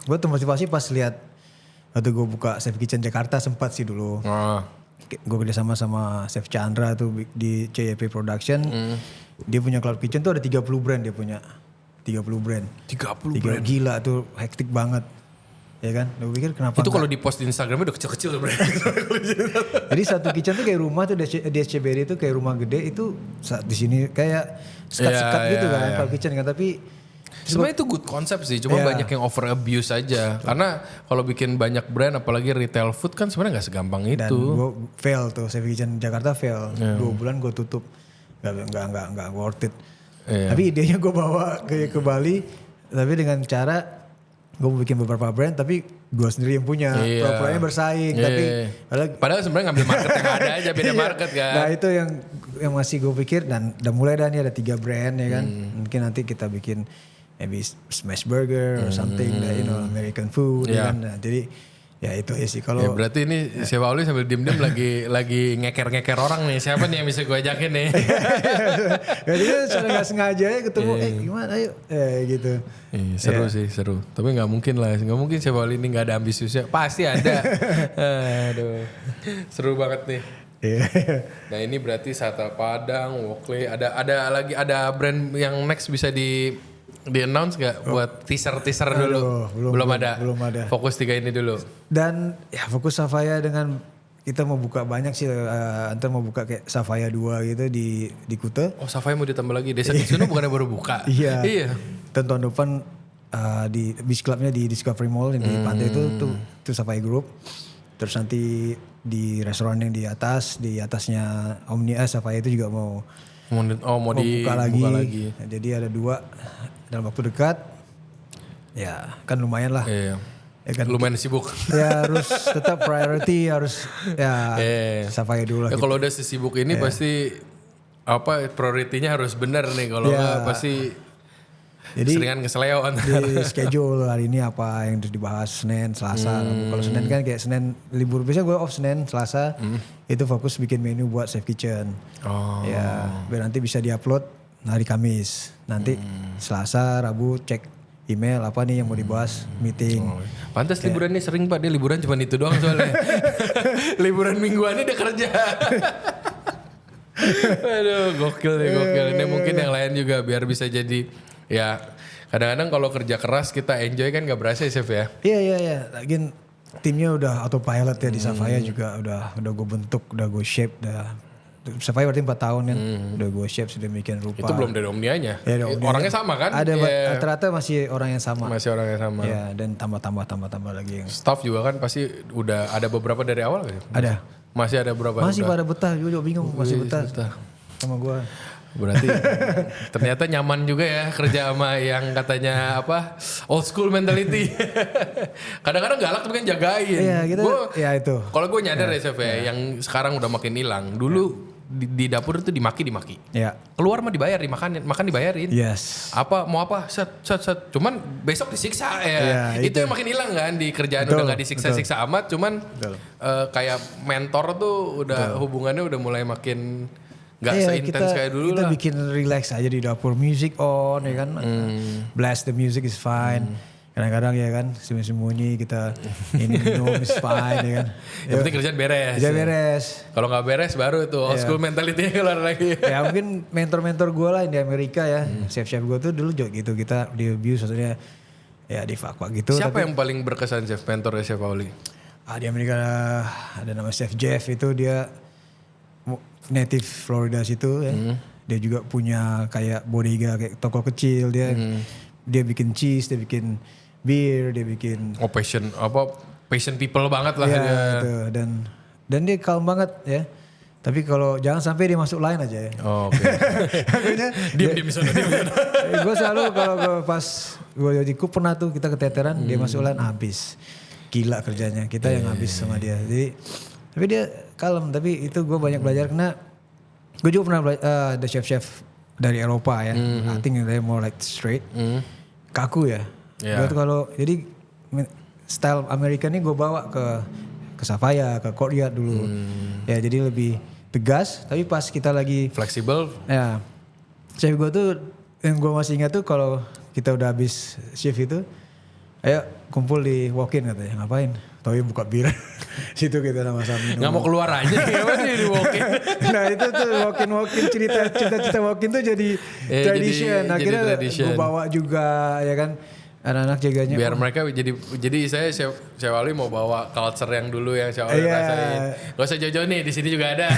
S2: Gue tuh motivasi pas lihat waktu gue buka Chef Kitchen Jakarta sempat sih dulu. Gue kerjasama sama Chef Chandra tuh di CYP Production. Dia punya cloud kitchen tuh ada 30 brand dia punya. 30 brand.
S1: 30 brand.
S2: Gila tuh, hektik banget. Ya kan? Gue pikir kenapa
S1: itu kalau di post di Instagramnya udah kecil-kecil brand.
S2: Jadi satu kitchen tuh kayak rumah tuh di SCBD itu kayak rumah gede itu di sini kayak sekat-sekat gitu kan cloud kitchen kan, tapi
S1: sebenarnya itu good konsep sih, cuma banyak yang over abuse aja. Karena kalau bikin banyak brand apalagi retail food kan sebenarnya nggak segampang itu.
S2: Dan gue fail tuh, Chef Kitchen Jakarta fail. 2 bulan gue tutup, nggak worth it. Tapi idenya gue bawa ke Bali, tapi dengan cara gue bikin beberapa brand tapi gue sendiri yang punya, pura-puranya bersaing. Tapi
S1: padahal sebenarnya ngambil market yang ada aja, beda market kan.
S2: Nah itu yang masih gue pikir, dan udah mulai nih ada 3 brand ya kan. Mungkin nanti kita bikin maybe smash burger or something, American food ya kan. Nah, jadi ya itu ya sih kalau.
S1: Berarti ini Chef Auli sambil diem-diem lagi ngeker-ngeker orang nih. Siapa nih yang bisa gue ajakin nih?
S2: Jadi secara nggak sengaja ya ketemu, gimana ayo, gitu.
S1: Seru sih, seru. Tapi nggak mungkin lah, nggak mungkin Chef Auli ini nggak ada ambisiusnya. Pasti ada. Aduh, seru banget nih. Nah ini berarti Sate Padang, Wokle, ada brand yang next bisa di announce gak buat teaser dulu? Belum ada. Fokus 3 ini dulu.
S2: Dan ya fokus Savaya dengan kita mau buka banyak sih, antar mau buka kayak Savaya 2 gitu di Kuta.
S1: Oh Savaya mau ditambah lagi, Desa Kitsuno bukannya baru buka?
S2: Iya. Dan tahun depan di Beach Clubnya di Discovery Mall di pantai itu Savaya Group. Terus nanti di restoran yang di atasnya Omnia Savaya itu juga mau buka lagi. Nah, jadi ada 2 dalam waktu dekat. Ya kan lumayan lah.
S1: Ya kan, lumayan sibuk.
S2: Ya harus tetap priority, harus Savaya dulu lah.
S1: Ya, kalau udah sesibuk ini pasti prioritinya harus benar nih, kalau nggak pasti jadi seringan keseleo.
S2: Di schedule hari ini apa yang harus dibahas Senin, Selasa. Kalau Senin kan kayak Senin libur, biasanya gue off Senin, Selasa itu fokus bikin menu buat Chef Kitchen. Ya biar nanti bisa diupload hari Kamis. Nanti Selasa, Rabu cek email apa nih yang mau dibahas, meeting.
S1: Pantas liburannya sering Pak, dia liburan cuma itu doang soalnya. Liburan mingguannya dia kerja. Aduh gokil. Ini mungkin yang lain juga biar bisa jadi, ya kadang-kadang kalau kerja keras kita enjoy kan gak berasa ya Chef ya.
S2: Iya. Lagian timnya udah autopilot ya di Savaya juga udah gue bentuk, udah gue shape, Savaya berarti 4 tahun kan, udah gue shape, sudah bikin rupa.
S1: Itu belum dari Omnianya.
S2: Ya,
S1: orangnya sama kan?
S2: Ada rata-rata masih orang yang sama. Ya, dan tambah lagi yang.
S1: Staff juga kan pasti udah ada beberapa dari awal kan?
S2: Ada.
S1: Masih ada berapa?
S2: Masih pada betah, gue juga bingung masih betah sama gue.
S1: Berarti ternyata nyaman juga ya kerja sama yang katanya old school mentality. Kadang-kadang galak tapi kan jagain.
S2: Iya gitu. Ya itu.
S1: Kalau gue nyadar ya Chef ya, yang sekarang udah makin hilang. Dulu di dapur itu dimaki.
S2: Ya.
S1: Keluar mah dibayar, makan dibayarin.
S2: Yes.
S1: Mau apa? Set. Cuman besok disiksa ya. Itu yang makin hilang kan di kerjaan. Udah gak disiksa-siksa amat. Cuman kayak mentor tuh udah hubungannya udah mulai makin gak seintens kayak dulu
S2: kita
S1: lah.
S2: Bikin relax aja di dapur, music on ya kan. Blast the music is fine. Kadang-kadang ya kan sembunyi kita minum is fine ya kan.
S1: Yang penting kerjaan beres.
S2: Beres.
S1: Kalau nggak beres baru tuh old school mentality-nya keluar lagi.
S2: Ya mungkin mentor-mentor gue lah di Amerika ya. Chef-chef gue tuh dulu juga gitu, kita di abuse maksudnya ya di fuck gitu.
S1: Siapa yang paling berkesan Chef, mentornya Chef Auli?
S2: Di Amerika ada nama Chef Jeff, itu dia native Florida situ ya. Dia juga punya kayak bodega, kayak toko kecil dia. Dia bikin cheese, dia bikin beer, dia bikin
S1: passion people banget lah
S2: ya,
S1: dia.
S2: Gitu. Dan dia calm banget ya. Tapi kalau jangan sampai dia masuk line aja ya.
S1: Oke. Diam di sana.
S2: Gue selalu kalau pas gue jadi cook pernah tuh kita keteteran, dia masuk line habis. Gila kerjanya, kita yang habis sama dia. Jadi tapi dia kalem, tapi itu gue banyak belajar karena gue juga pernah ada chef-chef dari Eropa ya. I think they're more like straight. Kaku ya. Gue tuh kalau jadi style Amerika ini gue bawa ke Savaya, ke Courtyard dulu. Ya jadi lebih tegas, tapi pas kita lagi
S1: fleksibel.
S2: Ya. chef gue tuh yang gue masih ingat tuh kalau kita udah habis shift itu, ayo kumpul di walk-in katanya, ngapain? Tapi buka bir, situ kita sama-sama minum.
S1: Nggak mau keluar aja, gimana di walk-in?
S2: Nah itu tuh walk-in cerita walk-in tuh jadi tradition. Akhirnya gue bawa juga ya kan. Anak-anak jaganya.
S1: Biar mereka jadi saya Chef Ali mau bawa culture yang dulu yang Chef Ali rasain. Gak usah jauh-jauh nih, di sini juga ada.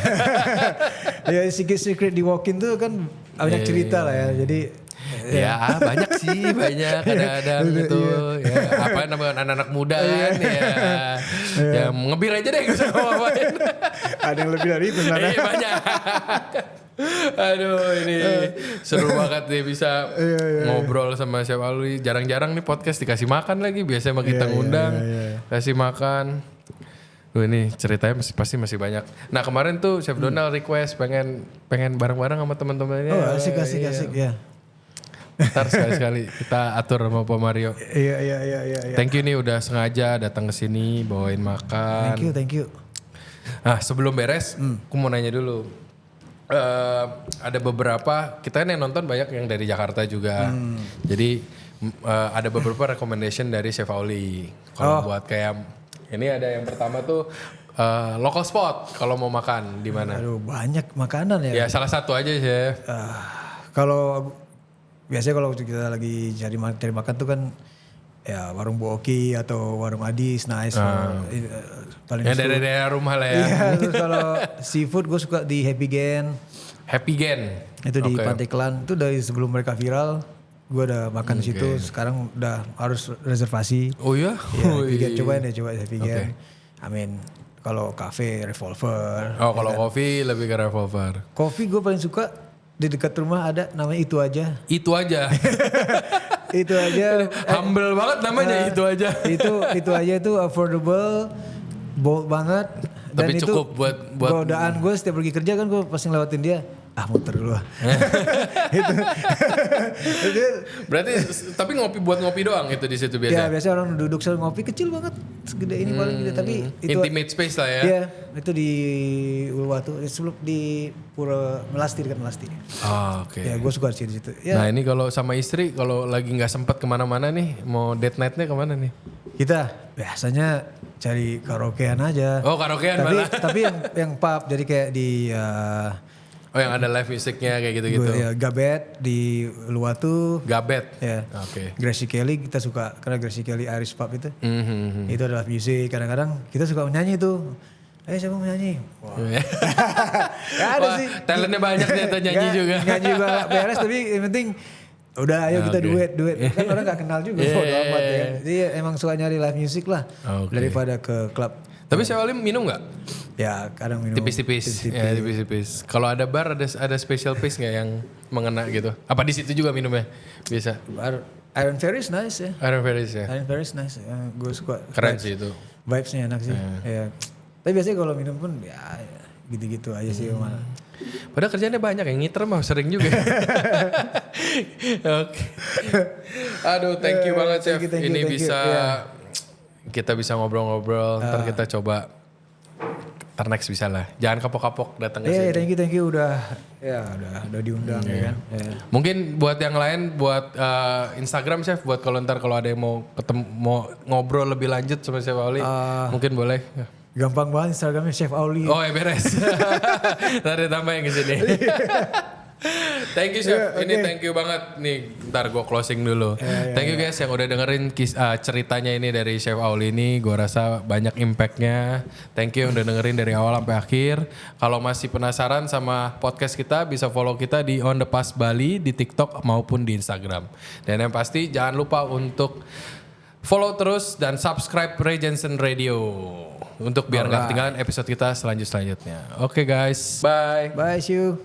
S2: Ya secret di walk-in tuh kan banyak cerita lah ya. Jadi
S1: ya banyak sih, banyak kadang-kadang gitu. Ya, apa namanya anak-anak muda kan ya ngebir aja deh gak usah ngapain.
S2: Ada yang lebih dari itu sana.
S1: Iya banyak. Aduh ini seru banget nih bisa ngobrol sama Chef Ali. Jarang-jarang nih podcast dikasih makan lagi. Biasanya mah kita ngundang kasih makan. Duh ini ceritanya pasti masih banyak. Nah kemarin tuh Chef Donald request pengen bareng-bareng sama teman-temannya.
S2: Oh asik ya.
S1: Ntar sekali-sekali kita atur sama Pak Mario.
S2: Iya.
S1: Thank you nih udah sengaja datang ke sini bawain makan.
S2: Thank you.
S1: Nah sebelum beres, aku mau nanya dulu. Ada beberapa kita kan yang nonton banyak yang dari Jakarta juga. Jadi ada beberapa recommendation dari Chef Ali. Kalau buat kayak ini ada yang pertama tuh local spot kalau mau makan di mana?
S2: Aduh banyak makanan ya.
S1: Ya salah satu aja Chef.
S2: Kalau biasanya kalau kita lagi cari makan tuh kan ya warung Bu Oki atau warung Adis nice. Paling
S1: ya dari daerah rumah lah ya.
S2: Iya, terus kalau seafood gue suka di Happy Gen. Itu di Pantai Klan. Itu dari sebelum mereka viral gue udah makan di situ. Sekarang udah harus reservasi.
S1: Oh iya?
S2: Happy Gen coba Happy Gen. Amin. Kalau cafe Revolver.
S1: Oh kalau kopi lebih ke Revolver.
S2: Kopi gue paling suka di dekat rumah ada namanya Itu Aja.
S1: Itu aja.
S2: Itu aja.
S1: Humble banget namanya itu aja.
S2: Itu aja itu affordable, bold banget. Dan
S1: tapi
S2: itu
S1: cukup buat
S2: godaan gue setiap pergi kerja kan gue pasti ngelewatin dia. Muter dulu lah. itu.
S1: Berarti tapi buat ngopi doang itu di situ biasa.
S2: Ya biasa orang duduk sambil ngopi kecil banget. Segede ini paling gede tapi itu
S1: intimate space lah ya.
S2: Iya, itu di Uluwatu sebelum di Pura Melasti dekat Melasti.
S1: Oke.
S2: Ya gue suka di situ. Ya.
S1: Nah ini kalau sama istri kalau lagi nggak sempat kemana-mana nih mau date night-nya kemana nih?
S2: Kita biasanya cari karaokean aja.
S1: Oh karaokean malah.
S2: Tapi yang pub jadi kayak di
S1: oh yang ada live musiknya kayak gitu-gitu.
S2: Ya, Gabet di Uluwatu.
S1: Gabet.
S2: Ya.
S1: Oke.
S2: Gracie Kelly kita suka karena Gracie Kelly Irish pub itu. Itu adalah musik. Kadang-kadang kita suka menyanyi tuh. Siapa mau nyanyi? Wah. Ya ada sih.
S1: Talentnya banyak ternyata nyanyi juga.
S2: Nyanyi juga gak beres tapi yang penting udah ayo kita duet. Kan orang gak kenal juga. Bodo amat ya kan. Jadi emang suka nyari live music lah. Daripada ke klub.
S1: Tapi Chef Ali minum gak?
S2: Ya kadang minum.
S1: Tipis-tipis. Ya tipis-tipis. Kalau ada bar ada special piece gak yang mengena gitu? Apa di situ juga minumnya? Bisa.
S2: Iron Ferris nice ya.
S1: Iron Ferris ya.
S2: Iron Ferris nice. Gue suka.
S1: Keren sih itu.
S2: Vibesnya enak sih. Ya. Tapi biasanya kalau minum pun ya gitu-gitu aja sih.
S1: Padahal kerjanya banyak yang ngiter mah sering juga. Oke. Aduh thank you banget Chef. Ini bisa kita bisa ngobrol-ngobrol. Ntar kita coba next bisa lah. Jangan kapok-kapok datang ke sini.
S2: Thank you udah diundang ya kan.
S1: Mungkin buat yang lain buat Instagram Chef buat kalau ada yang mau ketemu mau ngobrol lebih lanjut sama Chef Ali mungkin boleh.
S2: Gampang banget Instagramnya Chef Auli.
S1: Oh ya beres. Ntar ditambah yang kesini. Thank you Chef. Ini thank you banget. Nih ntar gue closing dulu. Thank you guys yang udah dengerin ceritanya ini dari Chef Auli ini. Gue rasa banyak impactnya. Thank you yang udah dengerin dari awal sampai akhir. Kalau masih penasaran sama podcast kita bisa follow kita di On The Pass Bali di TikTok maupun di Instagram. Dan yang pasti jangan lupa untuk follow terus dan subscribe Ray Jensen Radio untuk biar gak ketinggalan episode kita selanjutnya. Oke guys, bye.
S2: Bye, see you.